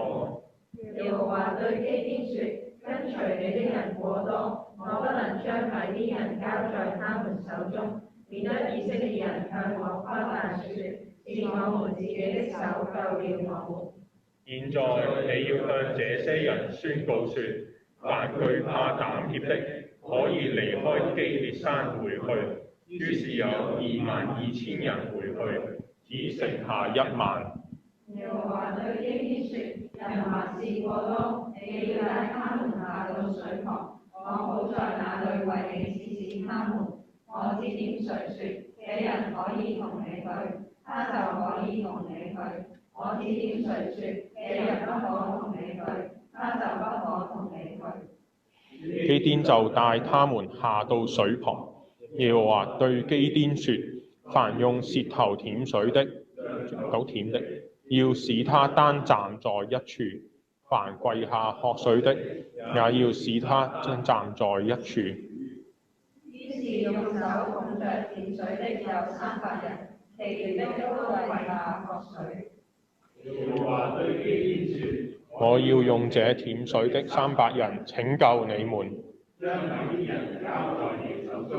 Speaker 5: 耶和華對基甸說：跟隨你的人過多，我不能將米甸人交在他們手中，免得以色列人向我誇大說：是我們自己的手救了我們。
Speaker 4: 現在你要向這些人宣告說：凡懼怕膽怯的，可以離開基列山回去。於是有22000人回去，只剩下1萬。
Speaker 5: 耶和華對基甸說：人還是過多，你要帶他們下到水旁，我好在那裏為你指示他們。我指點誰說，這人可以同你去，他就可以同你去；我指點誰說，這人不可同你去，他就不可同你去。
Speaker 4: 基甸就帶他們下到水旁。耶和華對基甸說：凡用舌頭舔水的，要使他單站在一處；凡跪下喝水的，也要使他站在一處。
Speaker 5: 於是用手捧着舔水的有300人，其餘的都跪下喝水。耶和華對基甸說：
Speaker 4: 我要用這舔水的300人拯救你們。
Speaker 5: 將米甸人交在你手中，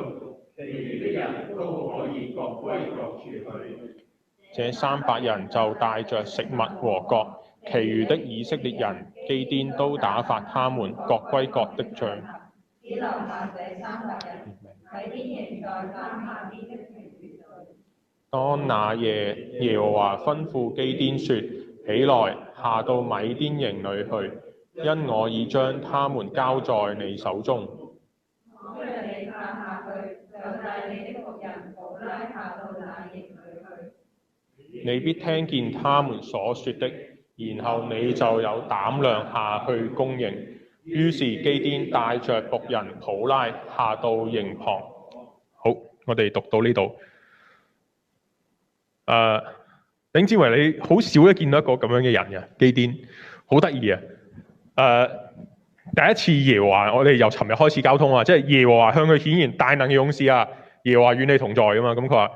Speaker 5: 其餘的人都可以各歸各處去。
Speaker 4: 這300人就帶着食物和角，其餘的以色列人，基甸都打發他們各歸各的帳。
Speaker 5: 只留下這300人，米甸營在他下邊的平原裏。
Speaker 4: 當那夜，耶和華吩咐基甸說：起來，下到米甸營裏去，因我已將他們交在你手中。
Speaker 5: 我讓你下去，就帶你的僕人普拉下到那營裏去。
Speaker 4: 你必聽見他們所說的，然後你就有膽量下去攻營。於是基甸帶着僕人普拉下到營旁。好，我哋讀到呢度。頂之為你好少見到一個咁樣嘅人嘅基甸，好得意啊！第一次耶和華，我哋由尋日開始交通啊，即係耶和華向佢顯現大能嘅勇士啊，耶和華與你同在噶嘛。咁佢話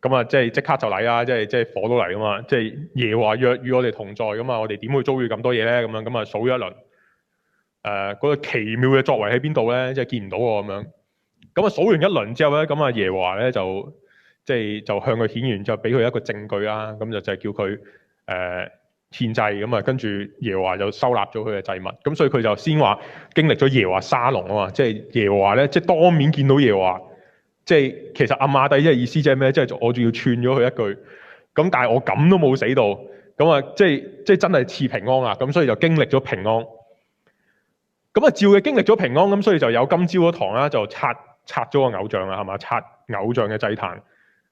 Speaker 4: 咁啊，即刻就嚟啦，即係火都嚟噶嘛。即係耶和華若與我哋同在噶嘛，我哋點會遭遇咁多嘢咧？咁啊數咗一輪，嗰個奇妙嘅作為喺邊度咧？即係見唔到喎咁樣。咁啊數完一輪之後咧，咁啊耶和華咧就向佢顯現，就俾佢一個證據啦。咁就係叫佢獻祭咁啊，跟住耶和華就收納咗佢嘅祭物。咁所以佢就先話經歷咗耶和華沙龍啊嘛，即係耶和華咧，即係當面見到耶和華。即係其實暗啞底即係意思即係咩？即係我仲要串咗佢一句。咁但係我咁都冇死到，咁啊即係真係賜平安啊！咁所以就經歷咗平安。咁啊照嘅經歷咗平安，咁所以就有今朝嗰堂啦，就拆咗個偶像啦，係嘛？拆偶像嘅祭壇。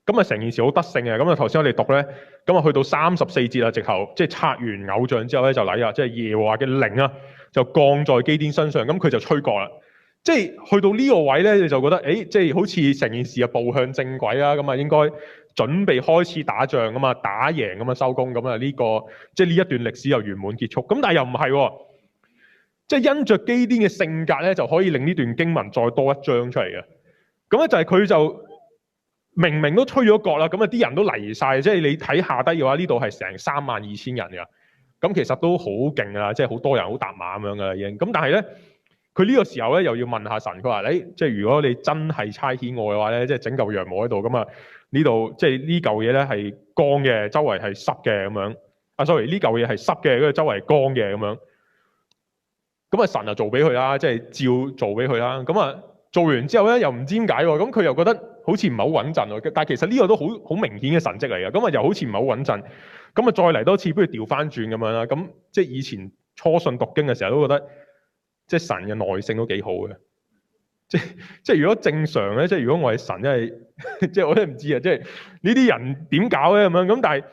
Speaker 4: 咁啊成件事好得勝嘅。咁啊頭先我哋讀咧，咁啊去到34節啊，直頭即係拆完偶像之後咧就嚟啊，即係耶和華嘅靈啊就降在基甸身上，咁佢就吹角啦。即係去到呢個位咧，你就覺得即係好似成件事啊步向正軌啦，咁啊應該準備開始打仗咁啊，打贏咁啊收工，咁啊呢個即係呢一段歷史又圓滿結束。咁但係又唔係喎，即係因着基甸嘅性格咧，就可以令呢段經文再多一章出嚟嘅。咁咧就係佢就明明都吹咗角啦，咁啊啲人都嚟晒，即係你睇下低嘅話，呢度係成32000人㗎。咁其實都好勁啊，即係好多人好搭馬咁樣㗎啦已經。咁但係咧。佢呢個時候咧，又要問下神，佢話：即係如果你真係差遣我嘅話咧，即係整嚿羊毛喺度，咁啊呢度即係呢嚿嘢咧係乾嘅，周圍係濕嘅咁樣。sorry，呢嚿嘢係濕嘅，跟住周圍係乾嘅咁樣。咁啊神就做俾佢啦，即係照做俾佢啦。咁啊做完之後咧，又唔知點解喎，咁佢又覺得好似唔係好穩陣喎。但係其實呢個都好明顯嘅神跡嚟嘅。咁啊又好似唔係好穩陣。咁啊再嚟多次，不如調翻轉咁樣啦。咁即係以前初信讀經嘅時候都覺得。即係神嘅耐性都幾好嘅，即係如果正常咧，即係如果我係神，真係即係我都唔知啊！即係呢啲人點搞咧咁樣咁，但係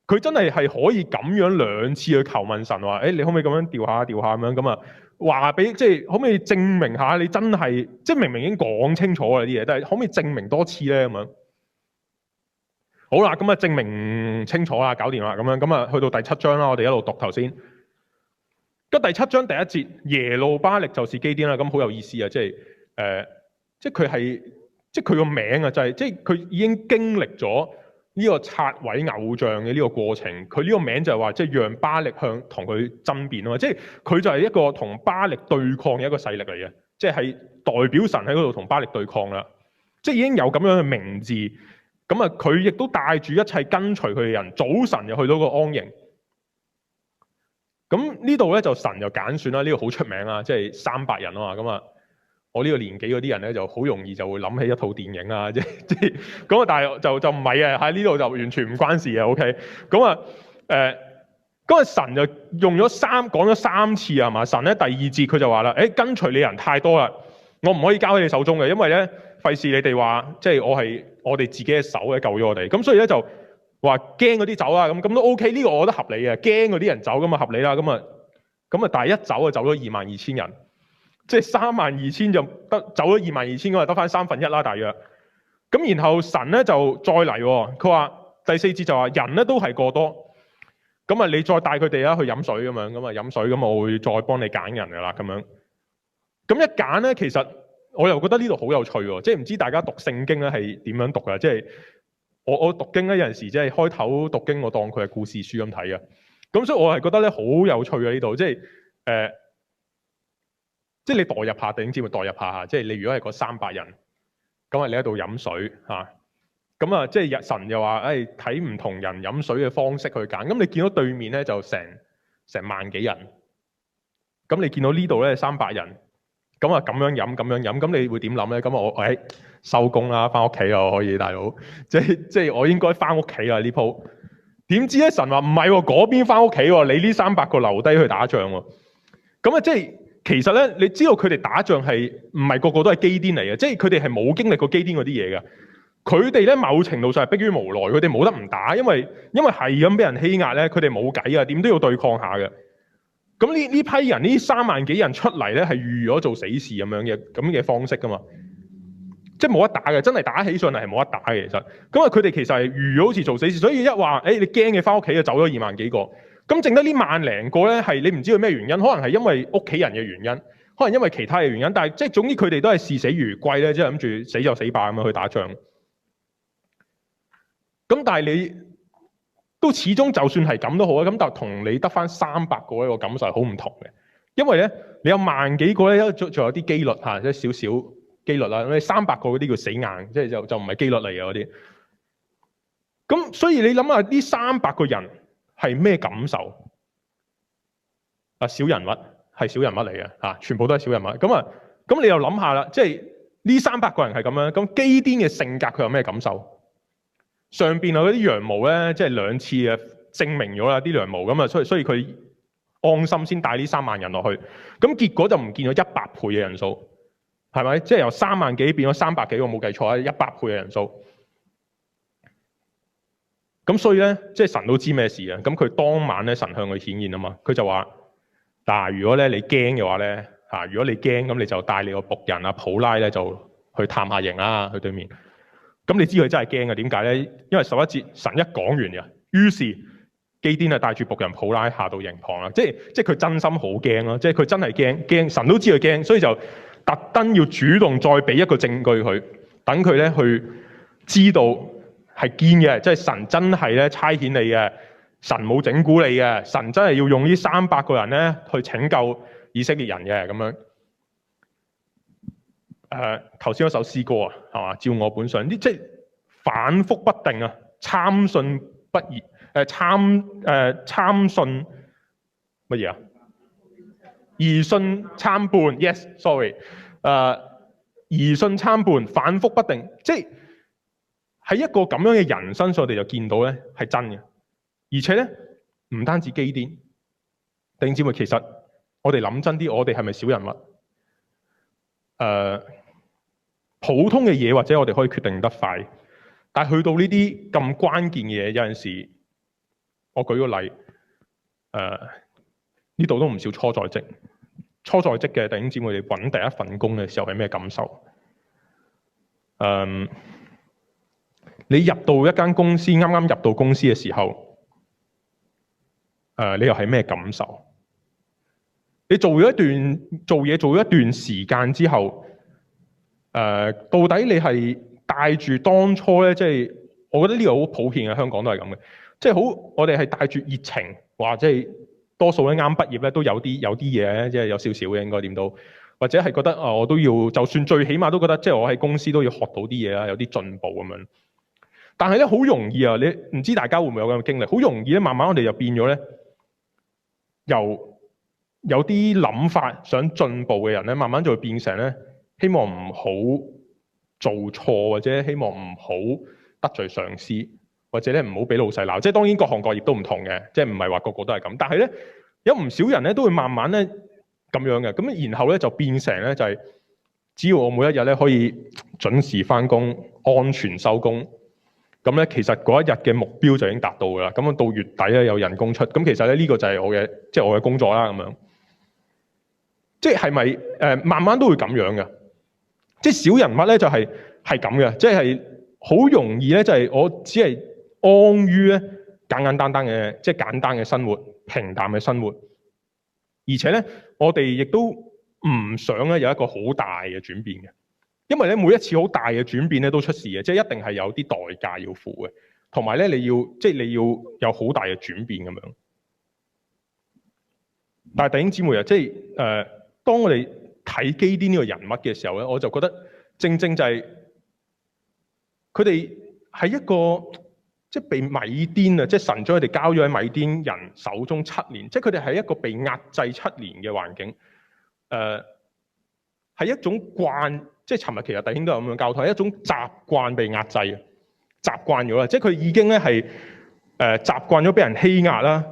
Speaker 4: 佢真係可以咁樣2次去求問神話，你可唔可以咁樣調下咁樣咁啊？話俾即係可唔可以證明下你真係即係明明已經講清楚啦啲嘢，但係可唔可以證明多次咧咁樣？好啦，咁啊證明清楚啦，搞掂啦咁樣咁啊去到第7章啦，我哋一路讀頭先。咁第7章第1節，耶路巴力就是基甸啦，咁好有意思啊！即係即係佢係，即係佢個名啊，就係即係佢已經經歷咗呢個拆毀偶像嘅呢個過程，佢呢個名就係話即係讓巴力向同佢爭辯啊嘛，即係佢就係一個同巴力對抗嘅一個勢力嚟嘅，即係代表神喺嗰度同巴力對抗啦，即係已經有咁樣嘅名字，咁啊佢亦都帶住一切跟隨佢嘅人，早晨就去到個安營。咁呢度咧就神就揀選啦，呢個好出名啦，即係300人啊嘛，咁啊我呢個年紀嗰啲人咧就好容易就會諗起一套電影啊，即係咁啊，但係就唔係啊，喺呢度就完全唔關事啊 ，OK， 咁啊嗰個神就用咗講咗3次係嘛，神咧第2節佢就話啦，跟隨你人太多啦，我唔可以交喺你手中嘅，因為咧費事你哋話即係我哋自己嘅手咧救咗我哋，咁所以咧就話驚嗰啲走啦，咁都 OK， 呢個我覺得合理嘅，驚嗰啲人走咁啊合理啦，咁啊但係一走就走咗22,000人，即係32,000就走咗22,000，咁啊得翻1/3啦大約。咁然後神咧就再嚟喎，佢話第4節就話人咧都係過多，咁啊你再帶佢哋啊去飲水咁樣，咁啊飲水咁我會再幫你揀人噶啦咁樣。咁一揀咧，其實我又覺得呢度好有趣喎，即係唔知大家讀聖經咧係點樣讀噶，即係。我讀經咧有陣時即係開頭讀經，我當佢係故事書咁睇嘅，咁所以我係覺得咧好有趣嘅呢度，即係即係你代入下，弟兄姊妹代入下，即係你如果係嗰300人，咁啊你喺度飲水嚇，咁啊即係神又話睇唔同人飲水嘅方式去揀，咁你見到對面咧就成萬幾人，咁你見到呢度咧300人。咁啊咁樣飲，咁你會點諗咧？咁我收工啦，翻屋企啊可以，大佬，即係我應該翻屋企啊呢鋪。點知咧神話唔係喎，嗰邊翻屋企喎，你呢300個留低去打仗喎。咁啊即係其實咧，你知道佢哋打仗係唔係個個都係基甸嚟嘅？即係佢哋係冇經歷過基甸嗰啲嘢嘅。佢哋咧某程度上係迫於無奈，佢哋冇得唔打，因為係咁俾人欺壓咧，佢哋冇計啊，點都要對抗下嘅。咁呢批人呢3萬幾人出嚟咧，係預咗做死事咁樣嘅方式噶嘛，即係冇得打嘅，真係打起上嚟係冇得打嘅其實。咁啊，佢哋其實係預咗好似做死事，所以一話你驚嘅翻屋企就走咗2萬幾個，咁剩得呢1萬零個咧係你唔知佢咩原因，可能係因為屋企人嘅原因，可能因為其他嘅原因，但係即係總之佢哋都係視死如歸咧，即係諗住死就死吧咁樣去打仗。咁但係你都始終就算係咁都好啊，咁但係同你得翻300個一個感受係好唔同嘅，因為咧你有萬幾個咧，仲有啲機率嚇，即係少少機率啦。你300個嗰啲叫死硬，即係就唔係機率嚟嘅嗰啲。咁所以你諗下呢300個人係咩感受？小人物係小人物嚟嘅嚇，全部都係小人物。咁你又諗下啦，即係呢300個人係咁樣，咁基甸嘅性格佢有咩感受？上邊啊嗰啲羊毛咧，即係2次啊證明咗啦啲羊毛咁啊，所以佢安心先帶呢3萬人落去。咁結果就唔見咗100倍嘅人數，係咪？即係由3萬幾變咗300幾，我冇計錯啊，100倍嘅人數。咁所以咧，即係神都知咩事啊？咁佢當晚咧，神向佢顯現啊嘛，佢就話：嗱，如果咧你驚嘅話咧嚇，如果你驚咁，你就帶你個僕人啊普拉咧就去探下營啦，去對面。咁你知佢真係驚嘅，點解咧？因為11節神一講完嘅，於是基甸啊帶住僕人普拉下到營旁啦，即係佢真心好驚咯，即係佢真係驚，神都知佢驚，所以就特登要主動再俾一個證據佢，等佢咧去知道係堅嘅，即係神真係咧差遣你嘅，神冇整蠱你嘅，神真係要用呢300個人咧去拯救以色列人嘅咁樣。頭先嗰首詩歌啊，係嘛？照我本相，即係反覆不定啊，參信不疑，參信乜嘢啊？疑信參半 ，yes，sorry， 疑信參半，反覆不定，即係喺一個咁樣嘅人身上，我哋就見到咧係真嘅，而且咧唔單止基甸，弟兄姊妹，其實我哋諗真啲，我哋係咪小人物？普通嘅嘢或者我哋可以決定得快，但係去到呢啲咁關鍵嘅嘢，有陣時我舉個例，呢度都唔少初在職嘅弟兄姊妹，你揾第一份工嘅時候係咩感受？你入到一間公司，啱啱入到公司嘅時候，你又係咩感受？你做嘢做咗一段時間之後，到底你係帶住當初咧，即係我覺得呢個好普遍嘅，香港都係咁嘅，即係好我哋係帶住熱情，話即係多數咧啱畢業咧都有啲嘢，即係有少少嘅應該點都，或者係覺得我都要，就算最起碼都覺得即係我喺公司都要學到啲嘢啦，有啲進步咁樣。但係咧好容易啊，你唔知大家會唔會有咁嘅經歷？好容易咧，慢慢我哋就變咗咧，由有啲諗法想進步嘅人咧，慢慢就會變成咧，希望唔好做錯，或者希望唔好得罪上司，或者咧唔好俾老細鬧。即係當然各行各業都唔同嘅，即係唔係話個個都係咁。但係咧有唔少人咧都會慢慢咧咁樣嘅，咁然後咧就變成咧就係只要我每一日咧可以準時返工、安全收工，咁咧其實嗰一日嘅目標就已經達到㗎啦。咁到月底咧有人工出，咁其實咧呢個就係我嘅工作啦咁樣。即係咪慢慢都會咁樣嘅？即係小人物咧就係咁嘅，即係好容易咧就係我只係安於咧簡單嘅，即係簡單嘅生活、平淡嘅生活，而且咧我哋亦都唔想咧有一個好大嘅轉變嘅，因為咧每一次好大嘅轉變咧都出事嘅，即係一定係有啲代價要付嘅，同埋咧你要有好大嘅轉變咁樣。但係弟兄姊妹啊，即係當我哋睇基甸呢個人物嘅時候咧，我就覺得正就係佢哋係一個即係被米甸啊，即係神將佢哋交咗喺米甸人手中7年，即係佢哋係一個被壓制7年嘅環境。係一種慣，即係尋日其實弟兄都有咁樣教導，係一種習慣被壓制，習慣咗啦，即係佢已經咧係習慣咗俾人欺壓啦。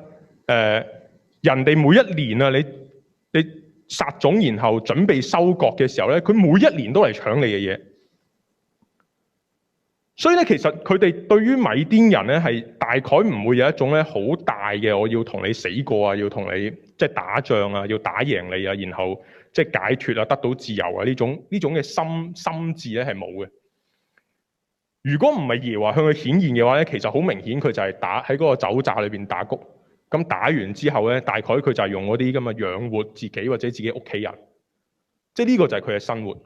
Speaker 4: 人哋每一年啊，你撒種然後準備收割嘅時候咧，佢每一年都嚟搶你嘅嘢。所以咧，其實佢哋對於米甸人咧係大概唔會有一種咧好大嘅，我要同你死過啊，要同你即係打仗啊，要打贏你啊，然後即係解脫啊，得到自由啊呢種嘅心志咧係冇嘅。如果唔係耶和華向佢顯現嘅話咧，其實好明顯佢就係喺嗰個酒榨裏邊打谷。咁打完之後咧，大概佢就係用嗰啲咁嘅養活自己或者自己屋企人，即係呢個就係佢嘅生活。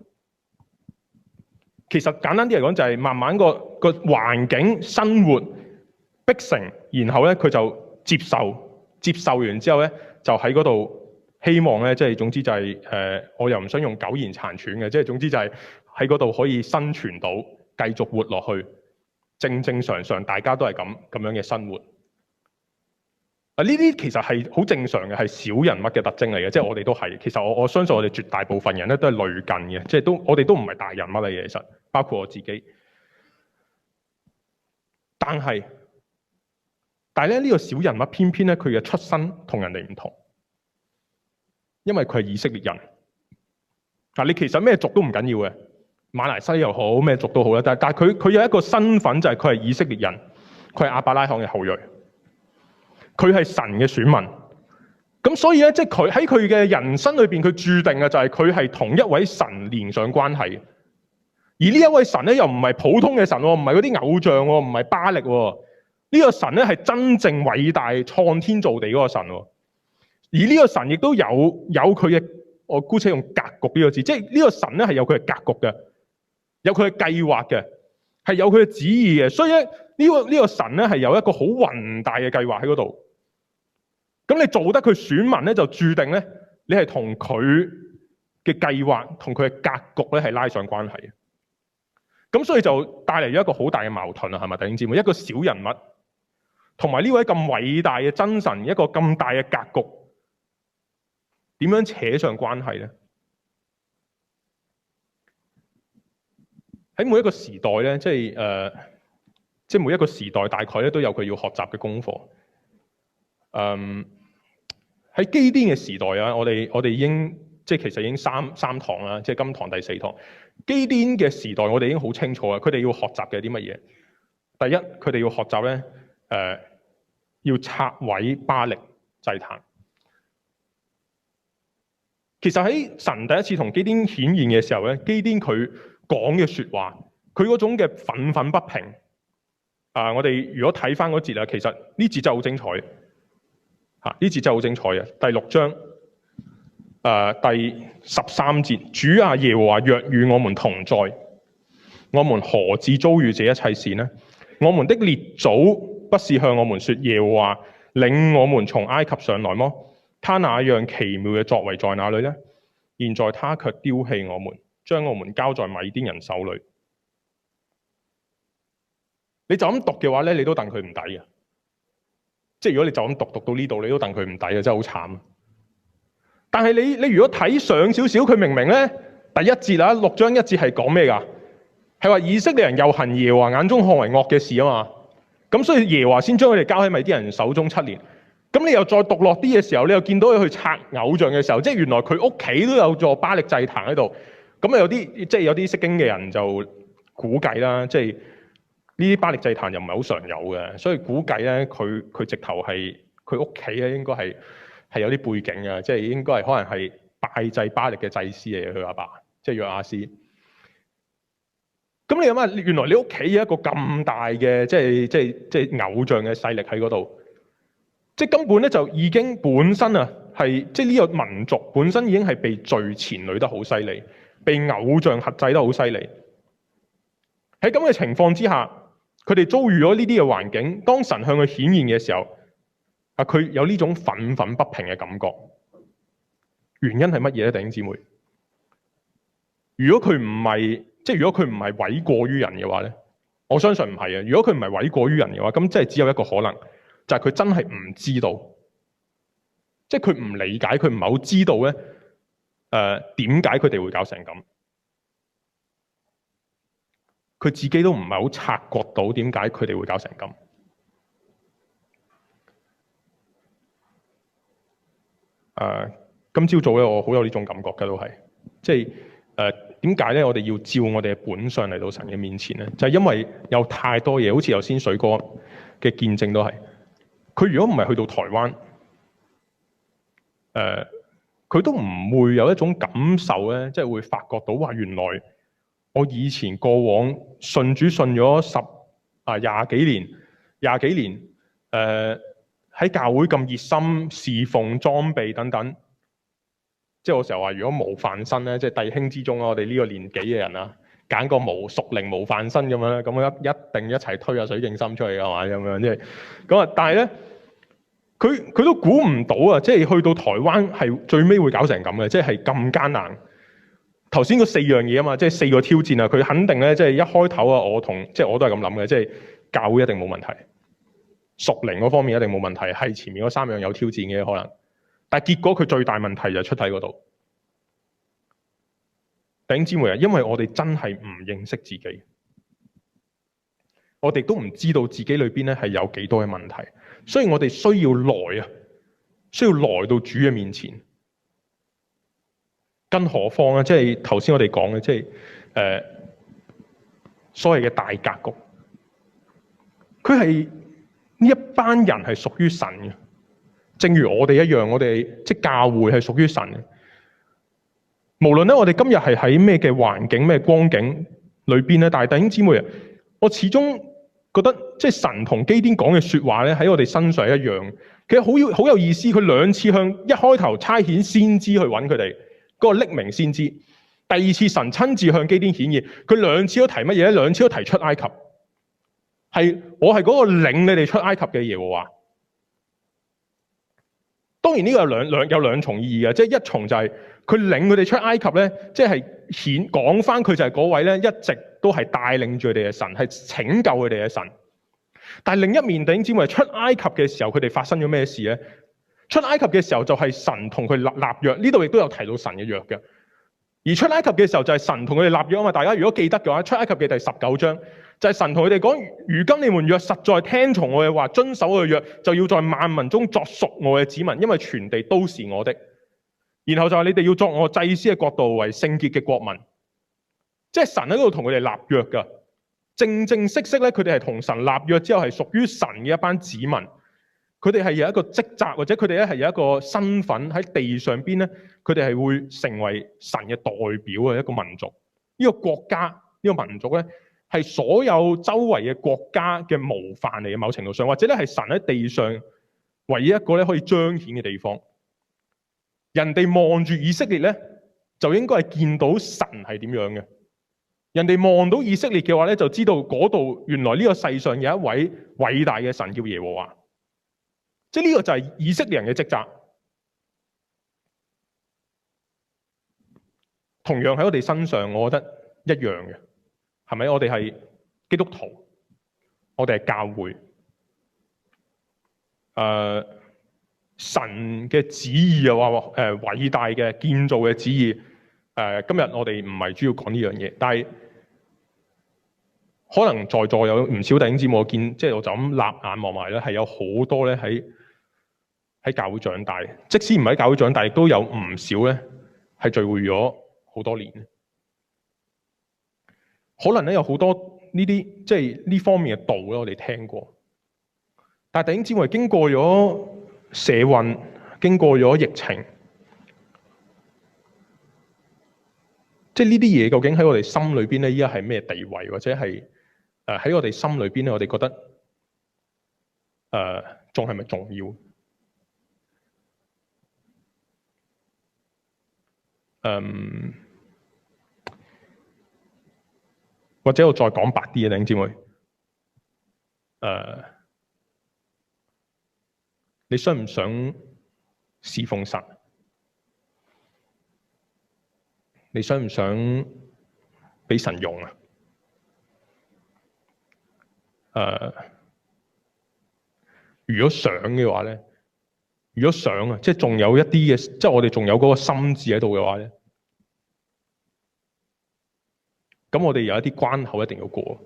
Speaker 4: 其實簡單啲嚟講，就係慢慢個環境生活逼成，然後咧佢就接受完之後咧，就喺嗰度希望咧，即係總之就係我又唔想用苟延殘喘嘅，即係總之就係喺嗰度可以生存到，繼續活落去，正常大家都係咁樣嘅生活。呢啲其實係好正常嘅，係小人物嘅特徵嚟嘅，即係我哋都係。其實我相信我哋絕大部分人咧都係類近嘅，即係我哋都唔係大人物嚟嘅，其實包括我自己。但係咧呢個小人物偏偏咧佢嘅出身同人哋唔同，因為佢係以色列人。你其實咩族都唔緊要嘅，馬來西又好，咩族都好啦。但係佢有一個身份就係佢係以色列人，佢係亞伯拉罕嘅後裔。佢係神嘅選民，咁所以咧，即係佢喺佢嘅人生裏邊，佢注定嘅就係佢係同一位神連上關係。而呢一位神咧，又唔係普通嘅神，唔係嗰啲偶像，唔係巴力。呢個神咧係真正偉大、創天造地嗰個神。而呢個神亦都有佢嘅，我姑且用格局呢個字，即係呢個神咧係有佢嘅格局嘅，有佢嘅計劃嘅，係有佢嘅旨意嘅。所以咧，呢個神咧係有一個好宏大嘅計劃喺嗰度。咁你做得佢選民咧，就注定咧，你係同佢嘅計劃、同佢嘅格局咧係拉上關係嘅。咁所以就帶嚟咗一個好大嘅矛盾啦，係咪弟兄姊妹？一個小人物同埋呢位咁偉大嘅真神，一個咁大嘅格局，點樣扯上關係咧？喺每一個時代咧，即係每一個時代大概咧都有佢要學習嘅功課。喺基甸嘅時代啊，我哋已經其實已經三堂啦，即係今堂第4堂。基甸嘅時代，我哋已經好清楚啊，佢哋要學習嘅啲乜嘢？第一，佢哋要學習咧，要拆毀巴力祭壇。其實喺神第一次同基甸顯現嘅時候咧，基甸佢講嘅說話，佢嗰種嘅憤憤不平。我哋如果睇翻嗰節啊，其實呢節真係好精彩。呢節真係好精彩嘅，第6章，第13節，主啊，耶和華若與我們同在，我們何至遭遇這一切事呢？我們的列祖不是向我們說，耶和華領我們從埃及上來麼？他那樣奇妙嘅作為在哪裏呢？現在他卻丟棄我們，將我們交在米甸人手裏。你就咁讀嘅話咧，你都戥佢唔抵嘅。即係如果你就咁讀到呢度，你都戥佢唔抵嘅，真係好慘。但係你如果睇上少少，佢明明咧第一節啊，6章1節係講咩㗎？係話以色列人又行耶和華眼中看為惡嘅事啊嘛。咁所以耶和華先將佢哋交喺米甸人手中7年。咁你又再讀落啲嘅時候，你又見到佢去拆偶像嘅時候，即係原來佢屋企都有座巴力祭壇喺度。咁啊有啲識經嘅人就估計啦，即係呢啲巴力祭壇又唔係好常有嘅，所以估計咧佢直頭係佢屋企咧應該係有啲背景嘅，即係應該係可能係拜祭巴力嘅祭司嚟嘅，佢阿爸即係約亞斯。咁你諗下，原來你屋企有一個咁大嘅即係偶像嘅勢力喺嗰度。即係根本咧就已經本身啊係即係呢個民族本身已經係被罪纏累得好犀利，被偶像轄制得好犀利。喺咁嘅情況之下，佢哋遭遇咗呢啲嘅環境，當神向佢顯現嘅時候，啊佢有呢種憤憤不平嘅感覺。原因係乜嘢咧，弟兄姊妹？如果佢唔係諉過於人嘅話咧，我相信唔係啊。如果佢唔係諉過於人嘅話，咁即係只有一個可能。就係佢真係唔知道，即係佢唔理解，佢唔係好知道咧。點解佢哋會搞成咁？佢自己都唔係好察覺到點解佢哋會搞成咁。今朝早咧，我好有呢種感覺嘅都係，即係點解咧？我哋要照我哋嘅本相嚟到神嘅面前咧，就係因為有太多嘢，好似頭先水哥嘅見證都係。佢如果唔係去到台灣，佢都唔會有一種感受咧，即係會發覺到話原來我以前過往信主信咗廿幾年，喺教會咁熱心侍奉裝備等等，即係我成日話如果模範生咧，即係弟兄之中我哋呢個年紀嘅人啊，揀個屬靈模範生咁樣咧，咁一定一齊推下水敬心出去㗎嘛，咁樣即係咁啊！但係咧，佢都估唔到啊！即係去到台灣係最尾會搞成咁嘅，即係咁艱難。頭先嗰4樣嘢啊嘛，即係4個挑戰啊！佢肯定咧，即係一開頭啊，我都係咁諗嘅，即係教會一定冇問題，屬靈嗰方面一定冇問題，係前面嗰3樣有挑戰嘅可能。但係結果佢最大問題就出喺嗰度。弟兄姊妹啊，因為我哋真係唔認識自己，我哋都唔知道自己裏邊咧係有幾多嘅問題，所以我哋需要來到主嘅面前。更何況咧，即係頭先我哋講嘅，即係所謂嘅大格局，佢係呢一班人係屬於神嘅，正如我哋一樣，我哋即係教會係屬於神嘅。無論咧，我哋今日係喺咩嘅環境、咩光景裏邊咧，但係弟兄姊妹啊，我始終覺得即係神同基甸講嘅説話咧，喺我哋身上係一樣。其實好有意思，佢2次向一開頭差遣先知去揾佢哋嗰個匿名先知，第2次神親自向基甸顯現，佢2次都提乜嘢咧？2次都提出埃及，我係嗰個領你哋出埃及嘅耶和華。當然呢個有兩重意義嘅，即係一重就係佢領佢哋出埃及咧，即係講翻佢就係嗰位咧，一直都係帶領住佢哋嘅神，係拯救佢哋嘅神。但係另一面，弟兄姊妹，出埃及嘅時候，佢哋發生咗咩事咧？出埃及嘅時候就係神同佢立約，呢度亦都有提到神嘅約嘅。而出埃及嘅時候就係神同佢哋立約啊嘛。大家如果記得嘅話，出埃及嘅第19章就係神同佢哋講：如今你們若實在聽從我嘅話，遵守我嘅約，就要在萬民中作屬我嘅子民，因為全地都是我的。然後就係你哋要作我祭司嘅國度，為聖潔嘅國民。即係神喺度同佢哋立約噶，正正式式咧，佢哋係同神立約之後係屬於神嘅一班子民。佢哋係有一個職責，或者佢哋咧係有一個身份喺地上邊咧，佢哋係會成為神嘅代表嘅一個民族。呢個國家，呢個民族咧，係所有周圍嘅國家嘅模範嚟嘅，某程度上，或者咧係神喺地上唯一一個咧可以彰顯嘅地方。人哋望住以色列咧，就應該係見到神係點樣嘅。人哋望到以色列嘅話咧，就知道嗰度原來呢個世上有一位偉大嘅神叫耶和華。即係呢個就係以色列人嘅職責。同樣喺我哋身上，我覺得一樣嘅，係咪？我哋係基督徒，我哋係教會。神嘅旨意啊，話偉大嘅建造嘅旨意。今日我哋唔係主要講呢樣嘢，但係可能在座有唔少弟兄姊妹，我見即係我就咁立眼望埋咧，係有好多咧喺教會長大，即使唔喺教會長大，亦都有唔少咧係聚會咗好多年。可能咧有好多呢啲即係呢方面嘅道咧，我哋聽過，但係弟兄姊妹經過咗社運，經過咗疫情。即係呢啲嘢究竟喺我哋心裏邊咧，依家係咩地位，或者係喺我哋心裏邊咧，我哋覺得仲係咪重要？或者我再講白啲嘅弟兄姊妹，你想唔想侍奉神？你想唔想俾神用啊？如果想嘅話咧，如果想啊，即係仲有一啲嘅，即係我哋仲有嗰個心志喺度嘅話咧，咁我哋有一啲關口一定要過。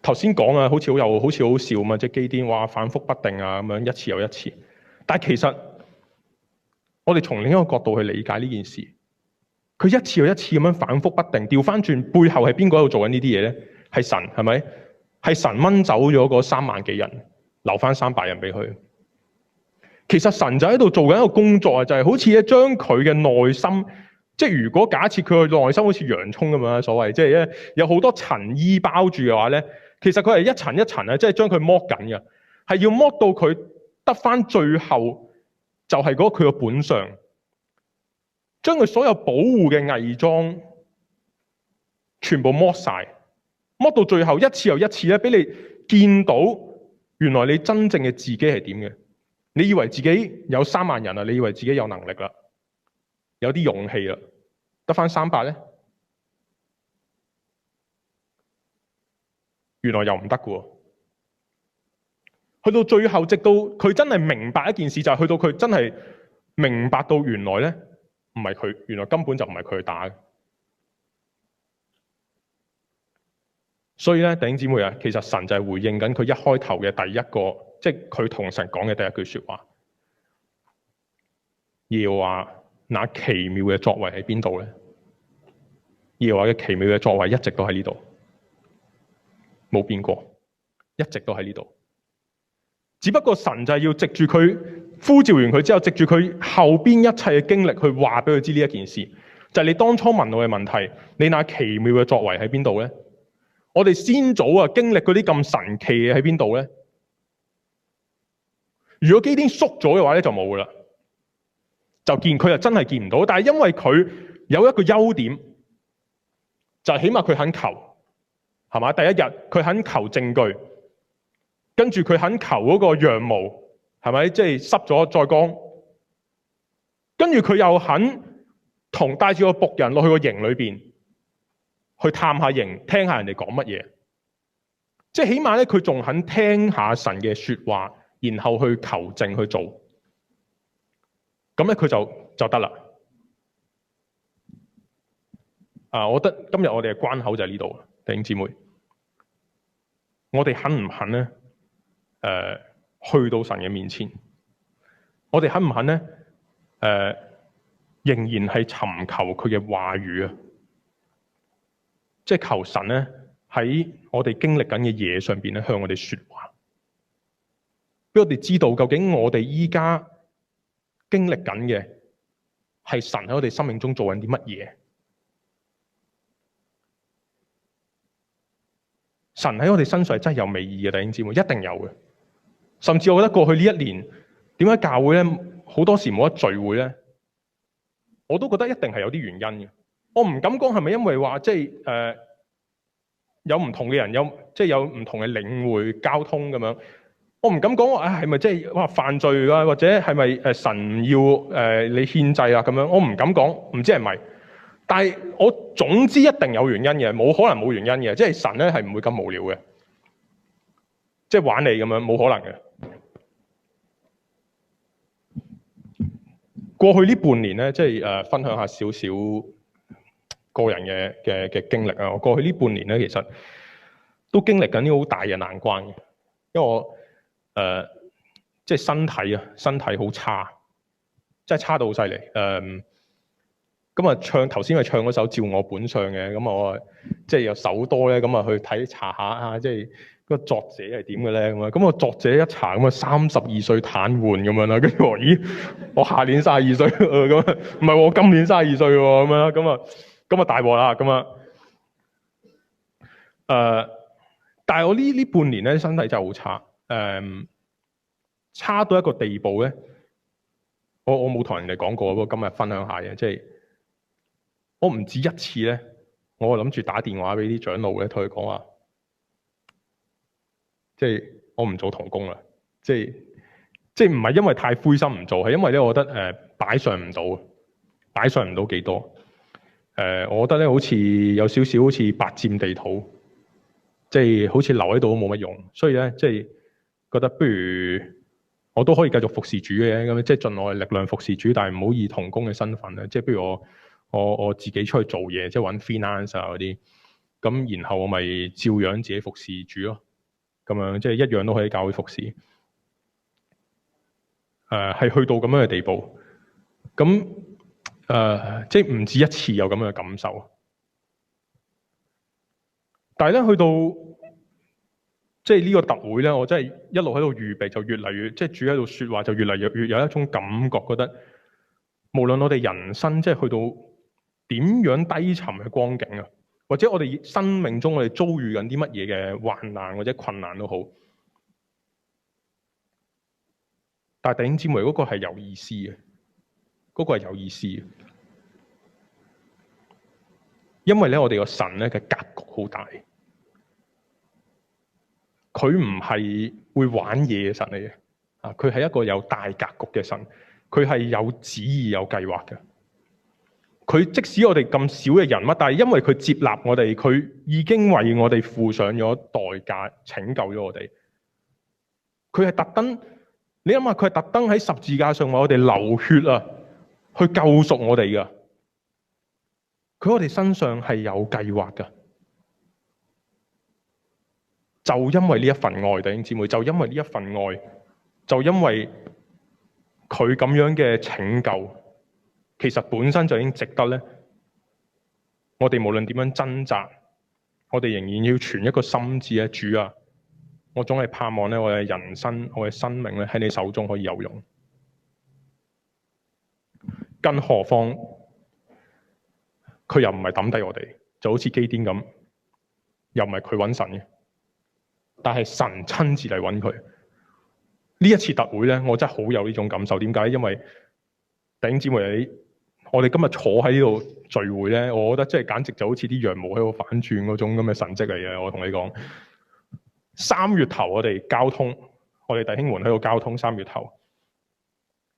Speaker 4: 頭先講啊，好似好笑嘛，即係基甸話反覆不定啊，咁樣一次又一次。但係其實我哋從另一個角度去理解呢件事，佢一次又一次咁樣反覆不定，調翻轉背後係邊個喺度做緊呢啲嘢咧？係神，係咪？係神掹走咗嗰3萬幾人，留翻300人俾佢。其實神就喺度做緊一個工作啊，就係好似咧將佢嘅內心，即係如果假設佢嘅內心好似洋葱咁樣，所謂即係咧有好多層衣包住嘅話咧，其實佢係一層一層啊，即係將佢剝緊嘅，係要剝到佢得翻最後。就係嗰佢嘅本相，將佢所有保護嘅偽裝全部剝晒，剝到最後一次又一次咧，俾你見到原來你真正嘅自己係點嘅。你以為自己有3萬人啊，你以為自己有能力啦，有啲勇氣啦，得翻300咧，原來又唔得嘅喎。去到最後，直到佢真係明白一件事，就係去到佢真係明白到原來咧唔係佢，原來根本就唔係佢去打嘅。所以咧，弟兄姊妹啊，其實神就係回應緊佢一開頭嘅第一個，即係佢同神講嘅第一句説話。耶和華那奇妙嘅作為喺邊度咧？耶和華嘅奇妙嘅作為一直都喺呢度，冇變過，一直都喺呢度。只不過神就係要藉住佢呼召完佢之後，藉住佢後邊一切嘅經歷去話俾佢知呢一件事，就係你當初問我嘅問題，你那奇妙嘅作為喺邊度咧？我哋先祖啊經歷嗰啲咁神奇嘅喺邊度咧？如果基甸縮咗嘅話咧，就冇噶啦，就見佢就真係見唔到。但係因為佢有一個優點，就係起碼佢肯求，係嘛？第一日佢肯求證據。跟住佢肯求嗰個羊毛，係咪？即係濕咗再乾。跟住佢又肯帶住個僕人落去個營裏邊，去探下營，聽下人哋講乜嘢。即係起碼咧，佢仲肯聽下神嘅説話，然後去求證去做。咁咧佢就得啦。我覺得今日我哋嘅關口就係呢度，弟兄姊妹，我哋肯唔肯咧？去到神嘅面前，我哋肯唔肯咧？仍然係尋求佢嘅話語啊！即係求神咧喺我哋經歷緊嘅嘢上邊咧，向我哋說話，俾我哋知道究竟我哋依家經歷緊嘅係神喺我哋生命中做緊啲乜嘢？神喺我哋身上係真係有美意嘅，弟兄姊妹，一定有嘅。甚至我覺得過去呢1年，點解教會咧好多時冇得聚會咧？我都覺得一定係有啲原因嘅。我唔敢講係咪因為話即係有唔同嘅人有唔同嘅領會交通咁樣。我唔敢講話係咪即係哇犯罪啊，或者係咪神要你獻祭啊咁樣。我唔敢講，唔知係咪。但係我總之一定有原因嘅，冇可能冇原因嘅。即係神咧係唔會咁無聊嘅，即係玩你咁樣，冇可能嘅。過去呢半年咧，即係分享下少少個人嘅經歷啊。我過去呢半年咧，其實都經歷緊啲好大嘅難關嘅，因為我即係身體好差，真係差到好犀利。咁啊頭先係唱嗰首《照我本相》嘅，咁我即係有手多咧，咁啊去查下啊，即係個作者係點嘅咧咁啊。咁個作者一查咁啊32歲癱瘓咁樣啦，跟住我咦，我下年32歲咁啊，唔係我今年32歲喎咁樣，咁啊大鑊啦咁啊但係我呢半年咧身體真係好差，差到一個地步咧，我冇同人哋講過，不過今日分享下嘅，即係我唔止一次咧，我諗住打電話俾啲長老咧，同佢講話，即係我唔做同工啦，即係唔係因為太灰心唔做，係因為咧，我覺得擺上唔到幾多，我覺得咧好似有少少好似白佔地土，即係好似留喺度都冇乜用，所以咧即係覺得不如我都可以繼續服侍主嘅，咁即係盡我嘅力量服侍主，但係唔好以同工嘅身份咧，即係不如我自己出去做嘢，即係揾 finance 啊嗰啲，咁然後我咪照樣自己服侍主咯，咁樣即係一樣都可以教會服侍，係去到咁樣嘅地步，咁即係唔止一次有咁樣嘅感受，但係咧去到即係呢個特會咧，我真係一路喺度預備，就越嚟越即係主喺度説話，就越嚟越有一種感覺，覺得無論我哋人生即係去到點樣低沉嘅光景啊，或者我哋生命中我哋遭遇緊啲乜嘢嘅患難或者困難都好，但係弟兄姊妹嗰個係有意思嘅，嗰個係有意思嘅，因為咧我哋個神咧嘅格局好大。佢唔係會玩嘢嘅神嚟嘅，啊！佢係一個有大格局嘅神，佢係有旨意、有計劃嘅。佢即使我哋咁少嘅人物，但係因為佢接納我哋，佢已經為我哋付上咗代價，拯救咗我哋。佢係特登，你諗下，佢係特登喺十字架上為我哋流血啊，去救贖我哋噶。佢喺我哋身上係有計劃噶。就因為呢一份愛，弟兄姊妹，就因為呢一份愛，就因為佢咁樣嘅拯救，其實本身就已經值得咧。我哋無論點樣掙扎，我哋仍然要存一個心志咧，主啊，我總係盼望咧，我嘅人生，我嘅生命咧喺你手中可以有用。更何況佢又唔係抌低我哋，就好似基甸咁，又唔係佢揾神嘅。但係神親自嚟揾佢，呢一次特會咧，我真係好有呢種感受。點解？因為弟兄姊妹，我哋今日坐喺呢度聚會咧，我覺得真係簡直就好似啲羊毛喺度反轉嗰種咁嘅神蹟嚟嘅。我同你講，3月頭我哋交通，我哋弟兄們喺度交通3月頭，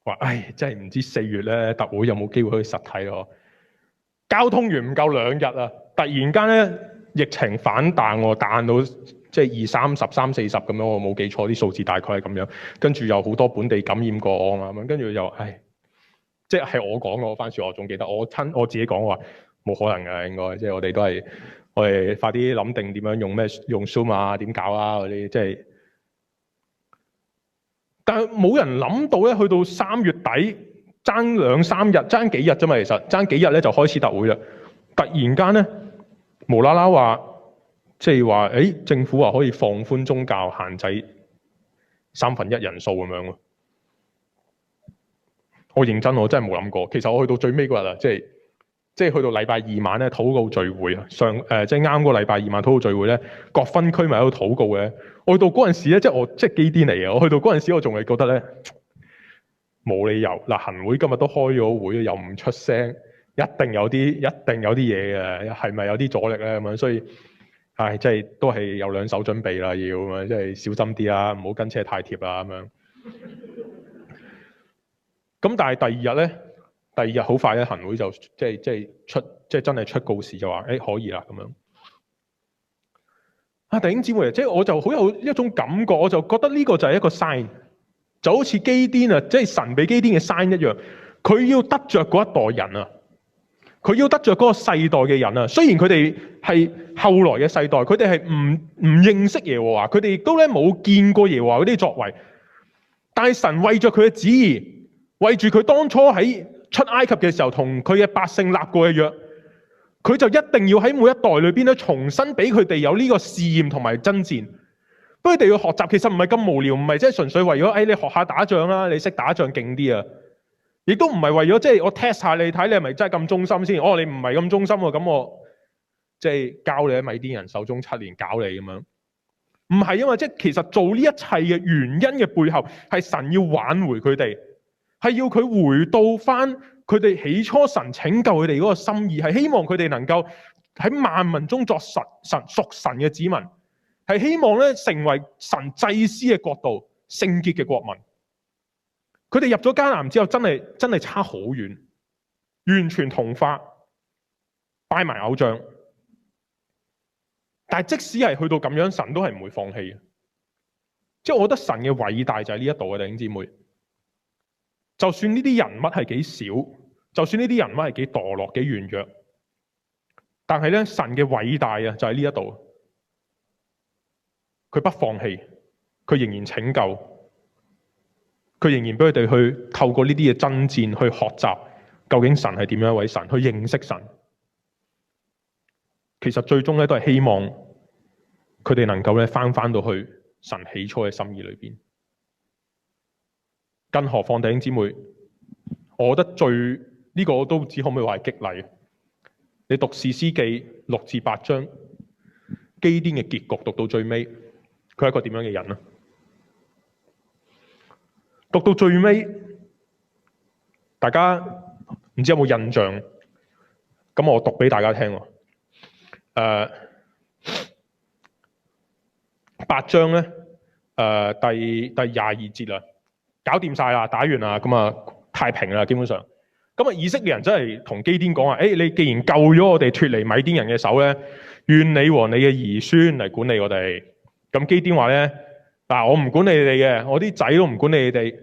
Speaker 4: 話唉，真係唔知4月咧特會有冇機會去實體咯？交通完唔夠2日啊，突然間咧疫情反彈喎，彈到即係20、30、30、40咁樣，我冇記錯啲數字大概係咁樣。跟住有好多本地感染個案啊咁，跟住又唉，即係我講嗰番説話，我仲記得我自己講話冇可能嘅，應該即係我哋都係我哋快啲諗定點樣用 Zoom 啊，點搞啊嗰啲，即係。但係冇人諗到咧，去到3月底爭2、3日，爭幾日啫嘛，其實爭幾日咧就開始特會啦。突然間咧無啦啦話。即係話，政府話可以放寬宗教限制1/3人數咁樣喎。我認真，我真係冇諗過。其實我去到最尾嗰日啊，即係去到禮拜2晚咧禱告聚會啊，即係啱嗰個禮拜2晚禱告聚會咧，各分區咪喺度禱告嘅。我去到嗰陣時咧，即係基甸嚟嘅。我去到嗰陣時，我仲係覺得咧冇理由嗱，行會今日都開咗會，又唔出聲，一定有啲嘢嘅，係咪有啲阻力咧咁樣？所以即係都係有兩手準備啦，要咁樣，即係小心啲啦，唔好跟車太貼啦咁樣。咁但係第二日好快咧，行會就即係真係出告示就話可以啦咁樣。弟兄姊妹，即係我就好有一種感覺，我就覺得呢個就係一個 sign， 就好似基甸啊，即係神俾基甸嘅 sign 一樣，佢要得着嗰一代人啊，佢要得着嗰個世代嘅人啊。雖然佢哋係後來嘅世代，佢哋係唔認識耶和華，佢哋亦都咧冇見過耶和華嗰啲作為，但係神為着佢嘅旨意，為住佢當初喺出埃及嘅時候同佢嘅百姓立過嘅約，佢就一定要喺每一代裏邊咧重新俾佢哋有呢個試驗同埋爭戰。不過佢哋要學習，其實唔係咁無聊，唔係即係純粹為咗你學下打仗啦，你識打仗勁啲啊！亦都唔係為咗即係我 test 下你睇你係咪真係咁忠心先。你唔係咁忠心喎，咁我即係交你喺米甸人手中7年搞你咁樣。唔係因為即係其實做呢一切嘅原因嘅背後係神要挽回佢哋，係要佢回到翻佢哋起初神拯救佢哋嗰個心意，係希望佢哋能夠喺萬民中作屬神嘅子民，係希望咧成為神祭司嘅國度、聖潔嘅國民。佢哋入咗迦南之後，真係差好遠，完全同化，拜埋偶像。但係即使係去到咁樣，神都係唔會放棄嘅。即係我覺得神嘅偉大就係呢一度嘅弟兄姊妹。就算呢啲人物係幾少，就算呢啲人物係幾墮落、幾軟弱，但係咧神嘅偉大啊就喺呢一度。佢不放棄，佢仍然拯救，佢仍然俾佢哋去透過呢啲嘅爭戰去學習究竟神係點樣一位神，去認識神。其實最終咧都係希望佢哋能夠咧翻到去神起初嘅心意裏邊。更何況弟兄姊妹，我覺得呢個我都唔知可唔可以話係激勵。你讀士師記6至8章，基甸嘅結局讀到最尾，佢係一個點樣嘅人啊？讀到最尾，大家唔知有冇印象？咁我讀俾大家聽。8章咧，第22節啦，搞掂晒啦，打完啦，咁啊太平啦，基本上。咁啊以色列人真係同基甸講話，你既然救咗我哋脫離米甸人嘅手咧，願你和你嘅兒孫嚟管理我哋。咁基甸話咧，我唔管理你哋嘅，我啲仔都唔管理你哋，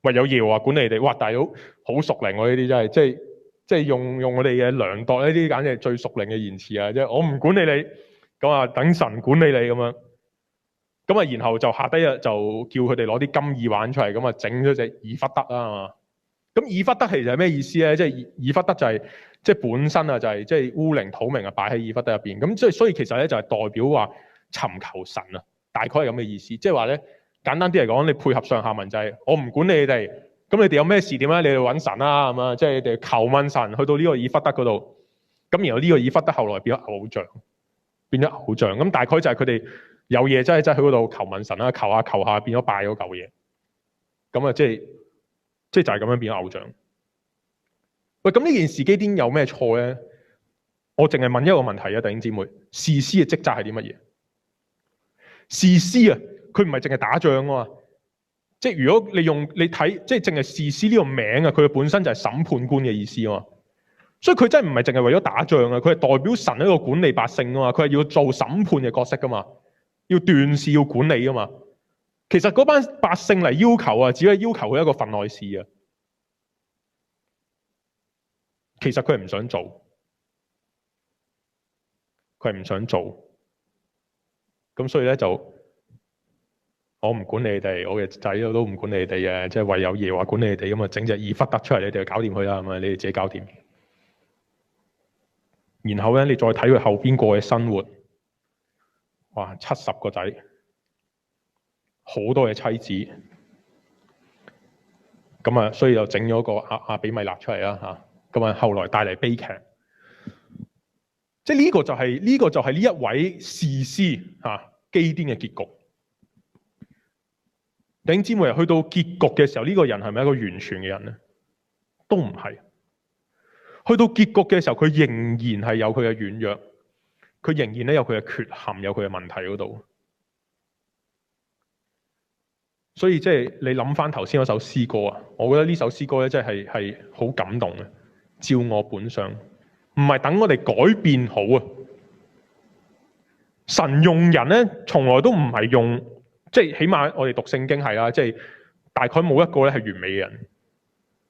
Speaker 4: 唯有耶和華管理你哋。哇，大佬好熟靈喎，呢啲真係即係用我哋嘅量度呢啲，簡直係最熟靈嘅言辭啊！即係我唔管理你，咁啊等神管理你咁樣。咁啊，然後就下低就叫佢哋攞啲金耳環出嚟，咁啊整咗隻以弗得啊嘛。咁以弗得其實係咩意思咧？即係以弗得就係即係本身啊，就係即係烏靈土明啊，擺喺以弗得入邊。咁所以其實咧就係代表話尋求神啊，大概係咁嘅意思。即係話咧簡單啲嚟講，你配合上下文就係我唔管理你哋。咁你哋有咩事點咧？你哋揾神啦，咁啊，即係你哋求問神，去到呢個以弗得嗰度。咁然後呢個以弗得後來變咗偶像，咁大概就係佢哋有嘢真係去嗰度求問神啦，求下變咗拜嗰嚿嘢。咁啊，即係就係咁樣變咗偶像。喂，咁呢件事基甸有咩錯咧？我淨係問一個問題啊，弟兄姊妹，士師嘅職責係啲乜嘢？士師啊，佢唔係淨係打仗啊嘛。即係如果你睇，即係淨係士師呢個名啊，佢本身就係審判官嘅意思啊嘛。所以佢真係唔係淨係為咗打仗啊，佢係代表神一個管理百姓啊嘛。佢係要做審判嘅角色噶嘛，要斷事要管理噶嘛。其實嗰班百姓嚟要求啊，只係要求佢一個份內事啊。其實佢係唔想做，佢係唔想做。咁所以咧就。我唔管你哋，我嘅仔都唔管你哋嘅，即係唯有耶和華管你哋，咁啊整隻以弗得出嚟，你哋就搞掂佢啦，係咪？你哋自己搞掂。然後咧，你再睇佢後邊過嘅生活，哇，70個仔，好多嘅妻子，咁啊，所以就整咗個亞比米勒出嚟啦嚇，咁啊後來帶嚟悲劇。即係呢個就係呢一位士師基甸嘅結局。弟兄姊妹，去到結局嘅時候，呢個人係咪一個完全嘅人呢？都唔係。去到結局嘅時候，佢仍然係有佢嘅軟弱，佢仍然咧有佢嘅缺陷，有佢嘅問題嗰度。所以即係你諗翻頭先嗰首詩歌啊，我覺得呢首詩歌咧真係好感動嘅。照我本相，唔係等我哋改變好啊！神用人咧，從來都唔係用，即係起碼我哋讀聖經係啦，即係大概冇一個咧係完美嘅人。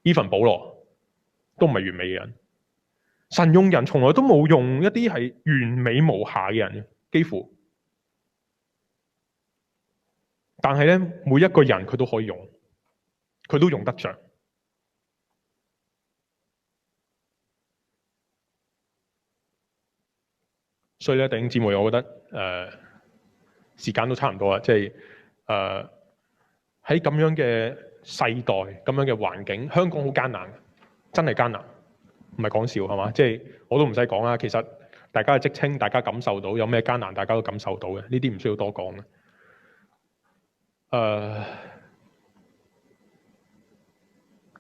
Speaker 4: even保羅都唔係完美嘅人。神用人從來都冇用一啲係完美無瑕嘅人，幾乎。但係咧，每一個人佢都可以用，佢都用得着。所以咧，弟兄姊妹，我覺得時間都差唔多啦，即係喺咁樣嘅世代、咁樣嘅環境，香港好艱難，真係艱難，唔係講笑係嘛？即係我都唔使講啦。其實大家嘅職稱，大家感受到有咩艱難，大家都感受到嘅，呢啲唔需要多講嘅。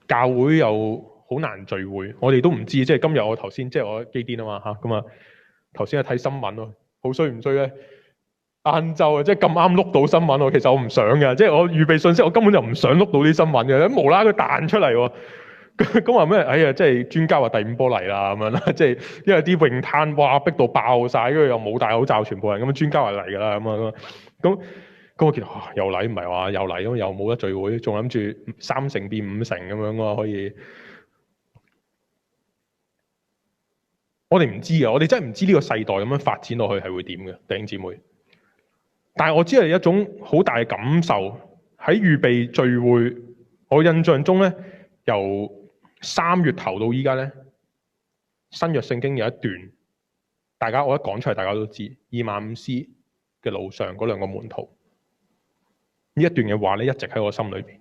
Speaker 4: 教會又好難聚會，我哋都唔知。即係今日我頭先即係我基甸啊嘛嚇，咁啊頭先係睇新聞喎，好衰唔衰咧？晏晝啊，即係咁啱碌到新聞喎。其實我唔想嘅，即係我預備信息，我根本就唔想碌到啲新聞嘅。無啦啦佢彈出嚟喎，咁話咩？哎呀，即係專家話第五波嚟啦咁樣啦，即係因為啲泳灘哇逼到爆晒，跟住又冇戴口罩，全部人咁樣，專家話嚟㗎啦咁啊咁我見到又嚟，唔係話又嚟，咁又冇得聚會，仲諗住3成變5成咁樣喎，可以。我哋唔知啊，我哋真係唔知呢個世代咁樣發展落去係會點嘅，弟兄姊妹。但係我知係一種好大嘅感受，喺預備聚會，我印象中咧，由3月頭到依家咧，新約聖經有一段，我一講出嚟，大家都知，以馬忤斯嘅路上嗰2個門徒。呢一段嘅話咧，一直喺我心裏邊。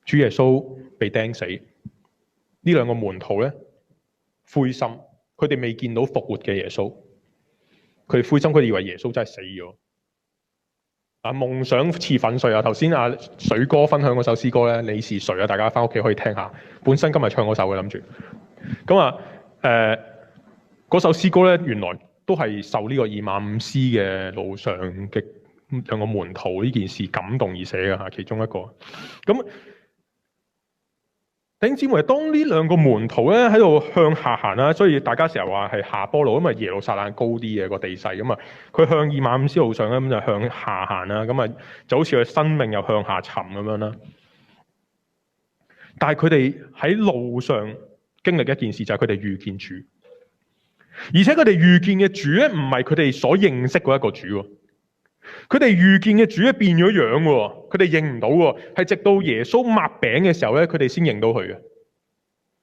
Speaker 4: 主耶穌被釘死，呢2個門徒咧灰心，佢哋未見到復活嘅耶穌，佢哋灰心，佢哋以為耶穌真係死咗。夢想似粉碎啊！頭先阿水哥分享嗰首詩歌咧，你是誰啊？大家翻屋企可以聽下。本身今日唱嗰首嘅諗住，咁嗰首詩歌咧，原來都係受呢個以馬忤斯嘅路上嘅2個門徒呢件事感動而寫嘅嚇，其中一個。咁弟兄姊妹，當呢2個門徒咧喺度向下行啦，所以大家成日話係下坡路，因為耶路撒冷高啲嘅個地勢咁啊，佢向以馬忤斯路上咧咁就向下行啦，咁啊就好似佢生命又向下沉咁樣啦。但係佢哋喺路上經歷一件事，就係佢哋遇見主，而且佢哋遇見嘅主咧唔係佢哋所認識嗰一個主喎。佢哋遇見嘅主咧變咗樣喎，佢哋認唔到喎，係直到耶穌擘餅嘅時候咧，佢哋先認到佢嘅。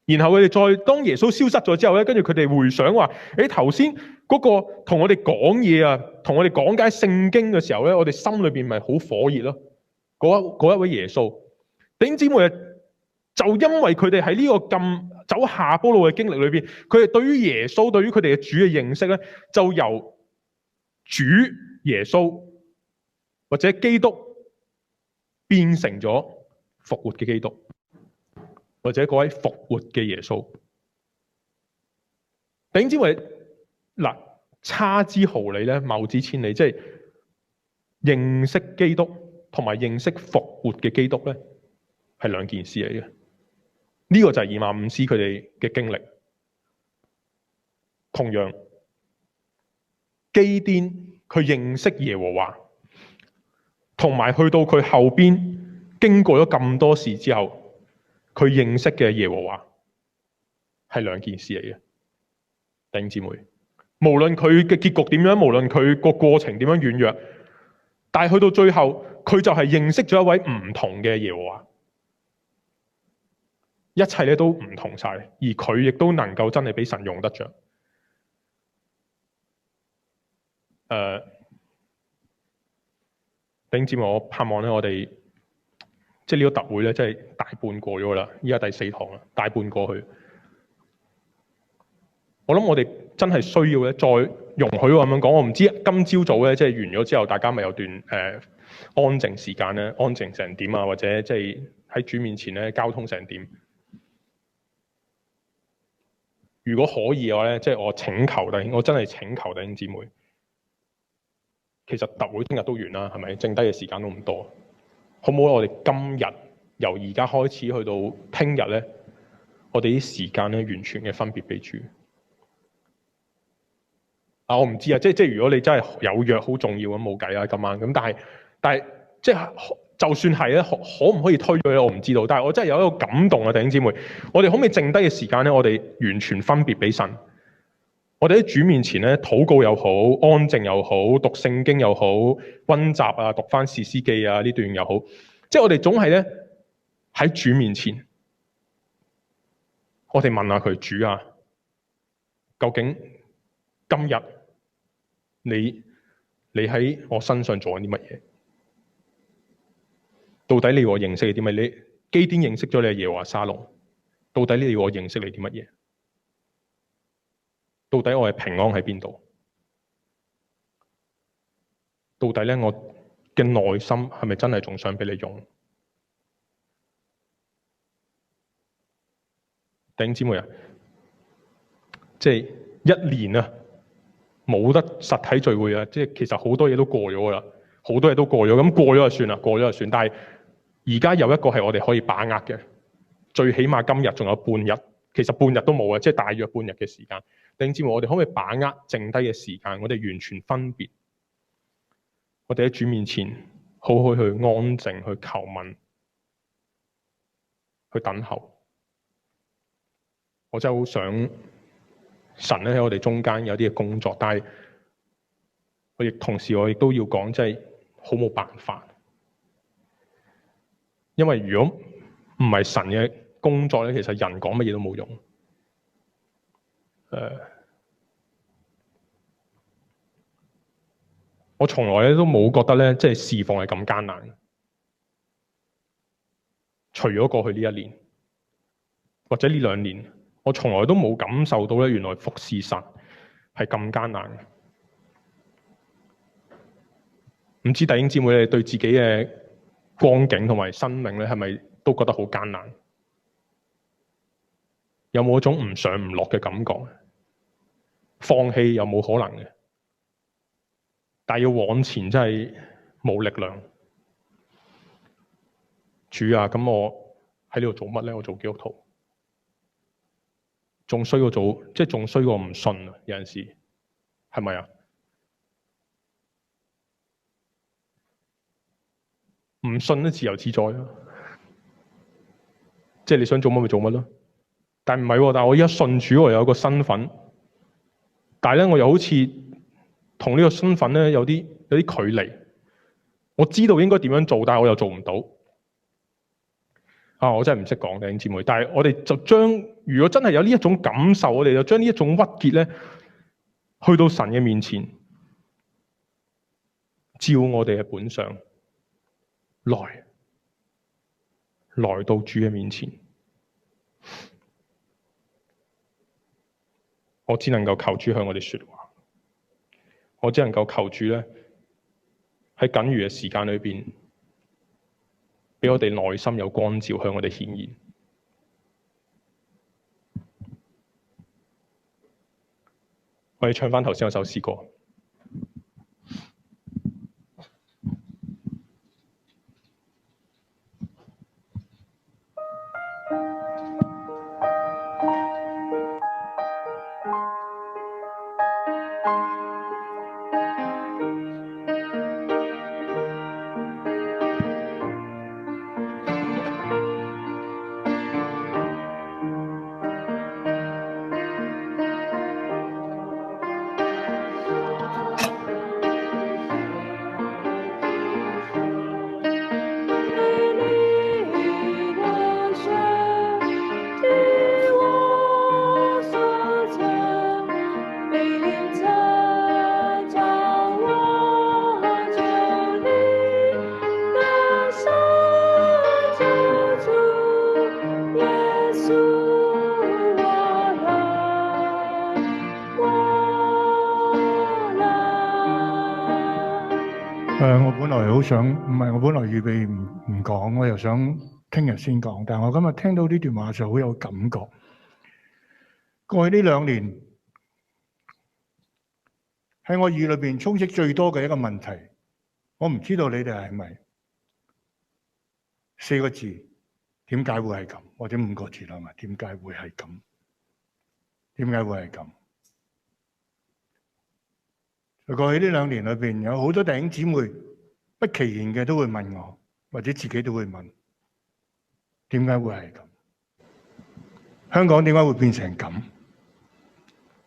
Speaker 4: 然後佢哋再當耶穌消失咗之後咧，跟住佢哋回想話：誒頭先嗰個同我哋講嘢啊，同我哋講解聖經嘅時候咧，我哋心裏邊咪好火熱咯。嗰一位耶穌，弟兄姊妹，就因為佢哋喺呢個咁走下坡路嘅經歷裏邊，佢哋對於耶穌、對於佢哋嘅主嘅認識咧，就由主耶穌或者基督變成咗復活嘅基督，或者嗰位復活嘅耶穌。弟兄姊妹，嗱，差之毫厘咧，謬之千里，即係認識基督同埋認識復活嘅基督咧，係2件事嚟嘅。呢個就係以馬忤斯佢哋嘅經歷。同樣，基甸佢認識耶和華。同埋去到佢後邊，經過咗咁多事之後，佢認識嘅耶和華係2件事嚟嘅。弟兄姊妹，無論佢嘅結局點樣，無論佢個過程點樣軟弱，但係去到最後，佢就係認識咗一位唔同嘅耶和華，一切咧都唔同晒，而佢亦都能夠真係俾神用得着。弟兄姊妹，我盼望咧，我哋即係呢個特會咧，真係大半過咗啦。依家第4堂啦，大半過去。我諗我哋真係需要咧，再容許我咁樣講。我唔知今朝早咧，即係完咗之後，大家咪有段安靜時間咧，安靜成點啊？或者即係喺主面前咧，交通成點？如果可以嘅話咧，即係我請求弟兄，我真係請求弟兄姊妹。其實特會聽日都完啦，係咪？剩低嘅時間都唔多，好唔好？我哋今日由而家開始去到聽日咧，我哋啲時間咧完全嘅分別俾主。我唔知啊，即係如果你真係有約好重要咁冇計啦，今晚咁，但係即係就算係咧，可唔可以推咗咧？我唔知道。但係我真係有一個感動啊，弟兄姊妹，我哋可唔可以剩低嘅時間咧？我哋完全分別俾神。我哋喺主面前咧，禱告又好，安靜又好，讀聖經又好，溫習啊，讀翻士師記啊呢段又好，即係我哋總係咧喺主面前，我哋問下佢，主啊，究竟今日你喺我身上做緊啲乜嘢？到底你要我認識你啲乜？你基甸認識咗你係耶和華沙龍，到底你要我認識你啲乜嘢？到底我係平安喺邊度？到底咧我嘅內心係咪真係仲想俾你用？弟兄姊妹啊，即係一年啊，冇得實體聚會啊，即係其實好多嘢都過咗噶啦，好多嘢都過咗，咁過咗就算啦，過咗就算。但係而家有一個係我哋可以把握嘅，最起碼今日仲有半日，其實半日都冇啊，即係大約半日嘅時間。弟兄姊妹，我哋可唔可以把握剩低嘅時間？我哋完全分別，我哋喺主面前好好去安靜，去求問，去等候。我真係好想神咧喺我哋中間有啲嘅工作，但係我亦同時我亦都要講，真係好冇辦法。因為如果唔係神嘅工作咧，其實人講乜嘢都冇用。我從來咧都冇覺得咧，即係侍奉係咁艱難。除咗過去呢一年，或者呢2年，我從來都冇感受到咧，原來服侍神係咁艱難。唔知弟兄姊妹你對自己嘅光景同埋生命咧，係咪都覺得好艱難？有冇一種唔上唔落嘅感覺？放棄有冇可能嘅？但係要往前真係冇力量。主啊，咁我喺呢度做乜咧？我做基督徒，仲衰過做，即係仲衰過唔信啊！有陣時係咪啊？唔信都自由自在啊！即係你想做乜咪做乜咯。但係唔係喎，但係我而家信主，我有個身份，但係咧我又好似同呢個身份咧有啲距離。我知道應該點樣做，但係我又做唔到。我真係唔識講，弟兄姊妹。但係我哋就將，如果真係有呢一種感受，我哋就將呢一種鬱結咧，去到神嘅面前，照我哋嘅本相來到主嘅面前。我只能夠求主向我哋說話，我只能夠求主咧喺僅餘嘅時間裏邊，俾我哋內心有光照向我哋顯現。我哋唱翻頭先嗰首詩歌。
Speaker 6: 我本來好想，唔係我本來預備唔講，我又想聽日先講。但係我今日聽到呢段話就好有感覺。過去呢2年喺我耳裏邊充斥最多嘅一個問題，我唔知道你哋係咪4個字？點解會係咁？或者5個字啦嘛？點解會係咁？點解會係咁？在過去呢2年裏邊，有好多弟兄姊妹不其然嘅都會問我，或者自己都會問：點解會係咁？香港點解會變成咁？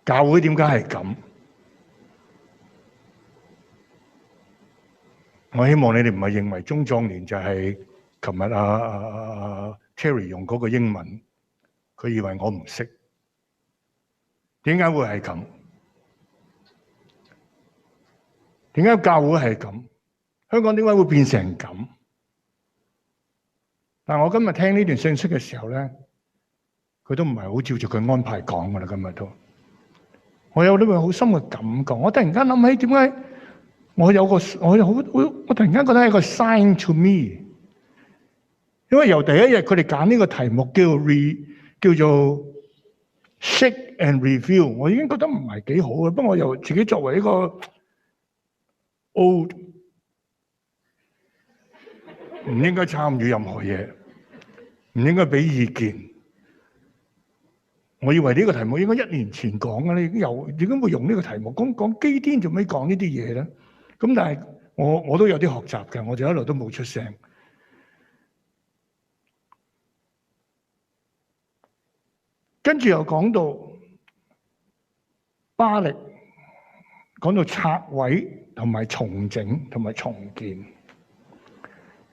Speaker 6: 教會點解係咁？我希望你哋唔係認為中壯年就係琴日Terry 用嗰個英文，佢以為我唔識。點解會係咁？點解教會係咁？香港點解會變成咁？但我今日聽呢段信息嘅時候咧，佢都唔係好照住佢安排講噶啦。今日都，我有呢個好深嘅感覺。我突然間諗起點解我突然間覺得係一個 sign to me， 因為由第一日佢哋揀呢個題目叫做 shake and review， 我已經覺得唔係幾好嘅。不過我又自己作為一個 old， 唔應該參與任何嘢，唔應該俾意見。我以為呢個題目應該1年前講嘅咧，已經會用呢個題目講基甸，做咩講呢啲嘢咧？咁但係我都有啲學習嘅，我就一路都冇出聲。跟住又講到巴力，講到拆毀同埋重整同埋重建。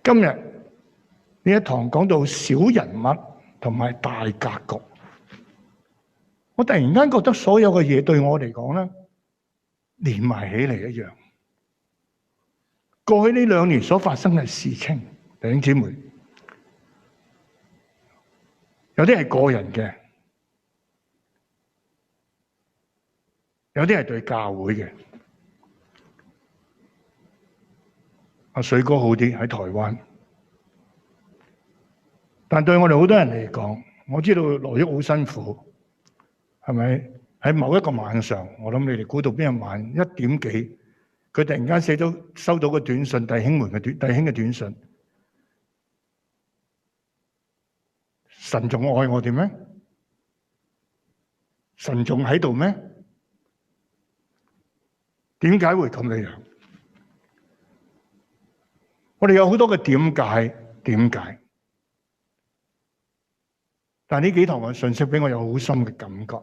Speaker 6: 今日呢一堂講到小人物同埋大格局。我突然間覺得所有嘅嘢對我嚟講咧，連埋起嚟一樣。過去呢2年所發生嘅事情，弟兄姊妹，有啲係個人嘅，有啲係對教會嘅。阿水哥好啲喺台灣，但對我哋好多人嚟講，我知道羅益好辛苦。係咪喺某一個晚上？我諗你哋估到邊一晚1點幾，佢突然間收到個短信，弟兄嘅短信。神仲愛我哋咩？神仲喺度咩？點解會咁嘅樣？我哋有好多嘅點解？但呢幾堂嘅信息俾我有好深嘅感覺。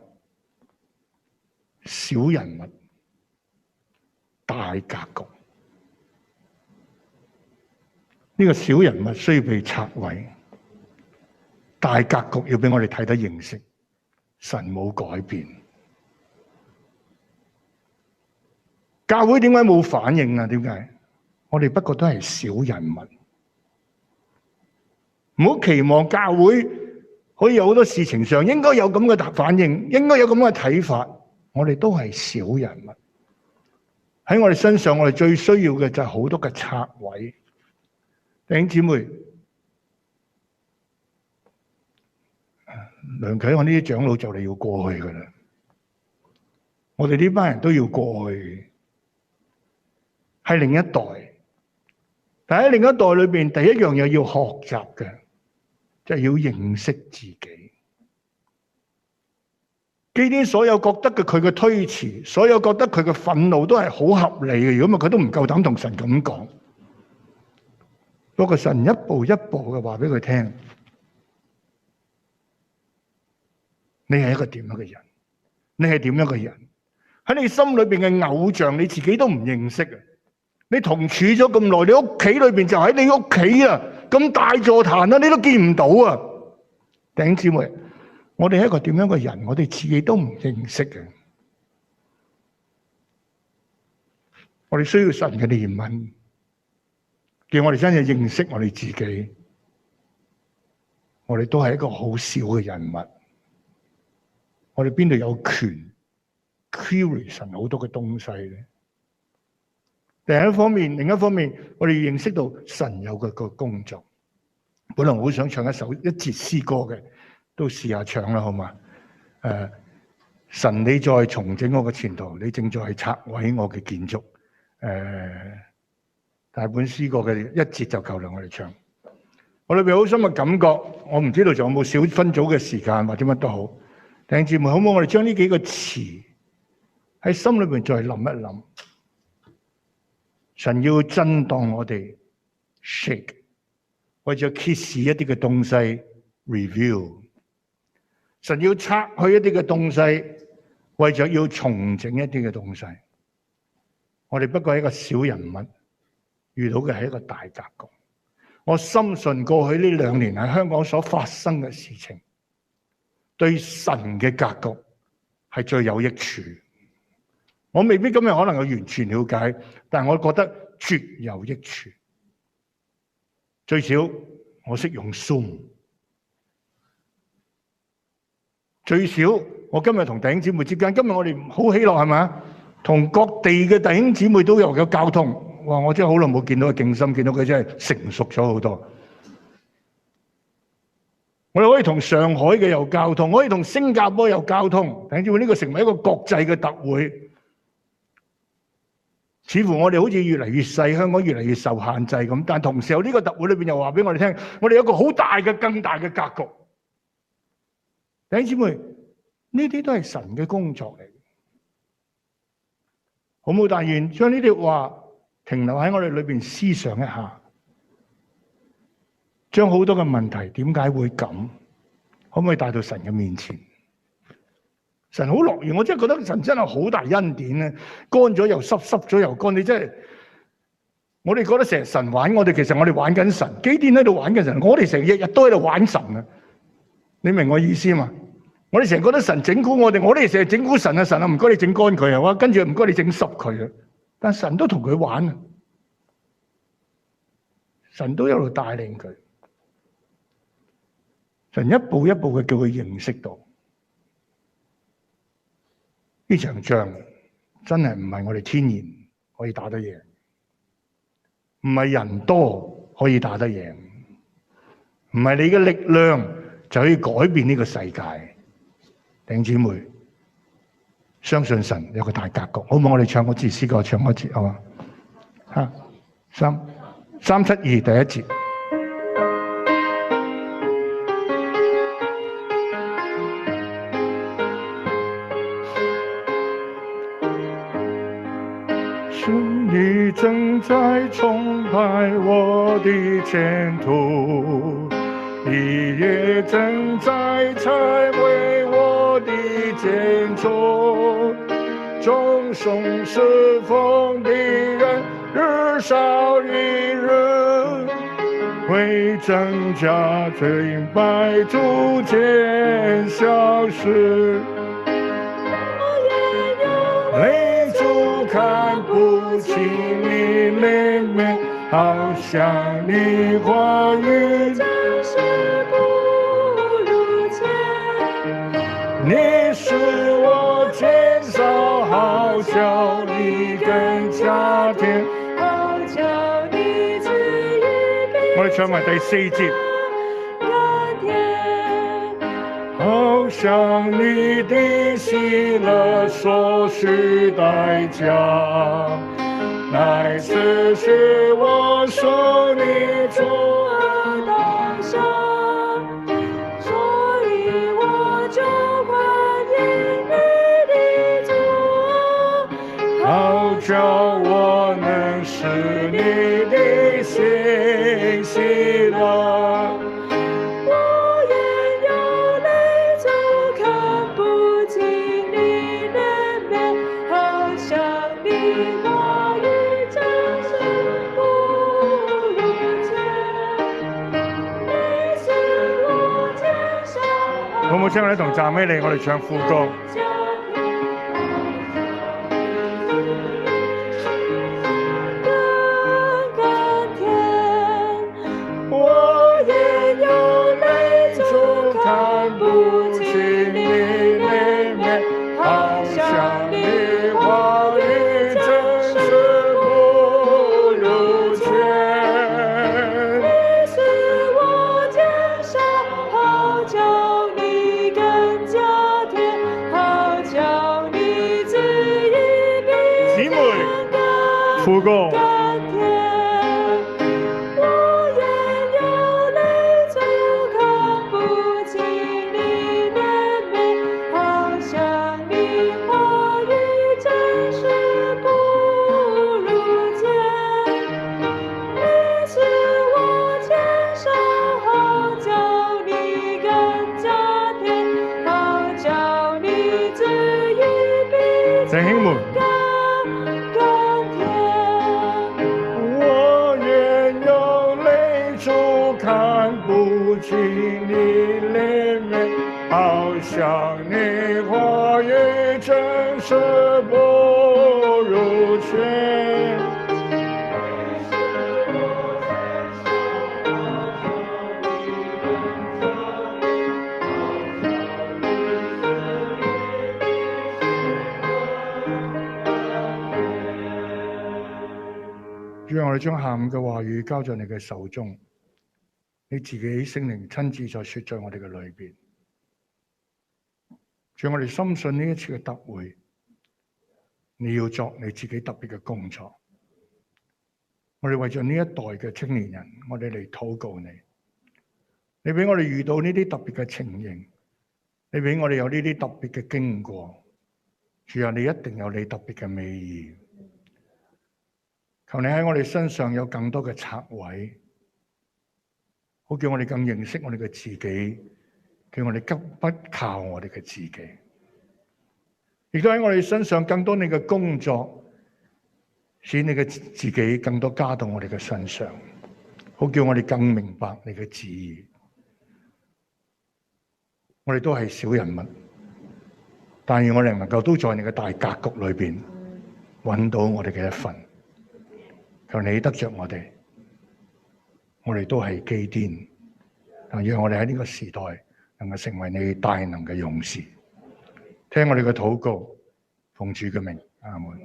Speaker 6: 小人物，大格局。呢個小人物需要被拆毀，大格局要俾我哋睇得認識。神冇改變。教會點解冇反應啊？點解？我哋不過都係小人物。唔好期望教會可以有好多事情上應該有咁嘅反應，應該有咁嘅睇法。我哋都係小人物，喺我哋身上，我哋最需要嘅就係好多嘅拆毀。弟兄姊妹，梁啟，我呢啲長老就嚟要過去噶啦，我哋呢班人都要過去，係另一代。但喺另一代裏邊，第一樣嘢要學習嘅，就係要認識自己。基甸所有覺得佢嘅推辭，所有覺得佢嘅憤怒都係好合理嘅。如果唔係，佢都唔夠膽同神咁講。不過神一步一步嘅話俾佢聽，你係一個點樣嘅人？你係點樣嘅人？喺你心裏邊嘅偶像，你自己都唔認識啊！你同處咗咁耐，你屋企裏邊就喺你屋企啊，咁大座壇啊，你都見唔到啊！弟兄姊妹。我哋係一個點樣嘅人？我哋自己都唔認識嘅。我哋需要神嘅憐憫，叫我哋真係認識我哋自己。我哋都係一個好小嘅人物。我哋邊度有權 query 神好多嘅東西咧？另一方面，我哋認識到神有個工作。本來我好想唱一節詩歌嘅。都試下唱啦，好嘛？神你在重整我嘅前途，你正在拆毀我嘅建築。大本詩歌嘅一節就夠啦，我哋唱。我裏邊好深嘅感覺，我唔知道仲有冇小分組嘅時間或者乜都好。弟兄姊妹，好唔好？我哋將呢幾個詞喺心裏邊再諗一諗。神要震盪我哋 ，shake， 為咗揭示一啲嘅東西 ，review。神要拆去一啲嘅東西，為咗要重整一啲嘅東西。我哋不過係一個小人物，遇到嘅係一個大格局。我深信過去呢2年喺香港所發生嘅事情，對神嘅格局係最有益處。我未必今日可能有完全了解，但我覺得絕有益處。最少我識用 Zoom， 最少我今日同弟兄姊妹之間，今日我哋好喜樂係咪？同各地嘅弟兄姊妹都有交通。哇！我真係好耐冇見到敬心，見到佢真係成熟咗好多。我哋可以同上海嘅有交通，可以同新加坡有交通。弟兄姊妹，呢個成為一個國際嘅特會。似乎我哋好似越嚟越細，香港越嚟越受限制咁。但同時有呢個特會裏邊又話俾我哋聽，我哋有一個好大嘅、更大嘅格局。弟兄姊妹，呢啲都係神嘅工作嚟，好冇？但願將呢啲話停留喺我哋裏邊思想一下，將好多嘅問題點解會咁，可唔可以帶到神嘅面前？神好樂意，我真係覺得神真係好大恩典咧，乾咗又濕，濕咗又乾。你真係，我哋覺得成日神玩我哋，其實我哋玩緊神。基甸喺度玩緊神，我哋成日日都喺度玩神啊！你明我意思嘛？我哋成日覺得神整蠱我哋，我哋成日整蠱神啊！神啊，唔該你整乾佢啊！我跟住唔該你整濕佢啊！但神都同佢玩啊！神都一路帶領佢，神一步一步嘅叫佢認識到呢場仗真係唔係我哋天然可以打得贏，唔係人多可以打得贏，唔係你嘅力量就可以改變呢個世界。弟兄姊妹，相信神有個大格局，好唔好？我哋唱個字詩歌，唱個字好嘛？嚇，372第一節。你正在重排我的前途，你也正在拆毀我的建築，眾生侍奉的人日少一日，會增加敬拜逐漸消失。淚珠看不清你裡面，好像你話語真是不如前。你使我減少，好叫你更加添，好叫你旨意比我哋唱埋第4節。好像你的喜樂所需代價，乃此是我受你主而當下，所以我就歡迎你的主，好叫我能使你的心喜樂。好唔好？請我哋同讚美你，我哋唱副歌。我也有淚珠看不清你裡面，好像你話語真是不如前。你使我減少，好叫你更加添，好你怜悯，好像你话语真实不如前。主啊，我哋將下午嘅話語交在你嘅手中，你自己聖靈親自在說在我哋嘅裏邊。主啊，我哋深信呢一次嘅特會，你要作你自己特別嘅工作。我哋為咗呢一代嘅青年人，我哋嚟禱告你。你俾我哋遇到呢啲特別嘅情形，你俾我哋有呢啲特別嘅經過。主啊，你一定有你特別嘅美意。求你喺我哋身上有更多嘅拆毀，好叫我哋更認識我哋嘅自己，叫我哋急不靠我哋嘅自己。亦都喺我哋身上更多你嘅工作，使你嘅自己更多加到我哋嘅身上，好叫我哋更明白你嘅旨意。我哋都係小人物，但願我哋能夠都在你嘅大格局裏邊揾到我哋嘅一份。求你得着我哋都係基甸，但讓我哋喺呢個時代能夠成為你大能嘅勇士。聽我哋嘅禱告，奉主嘅名，阿門。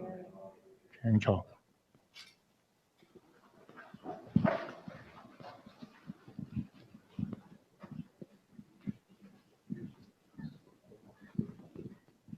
Speaker 6: 清楚。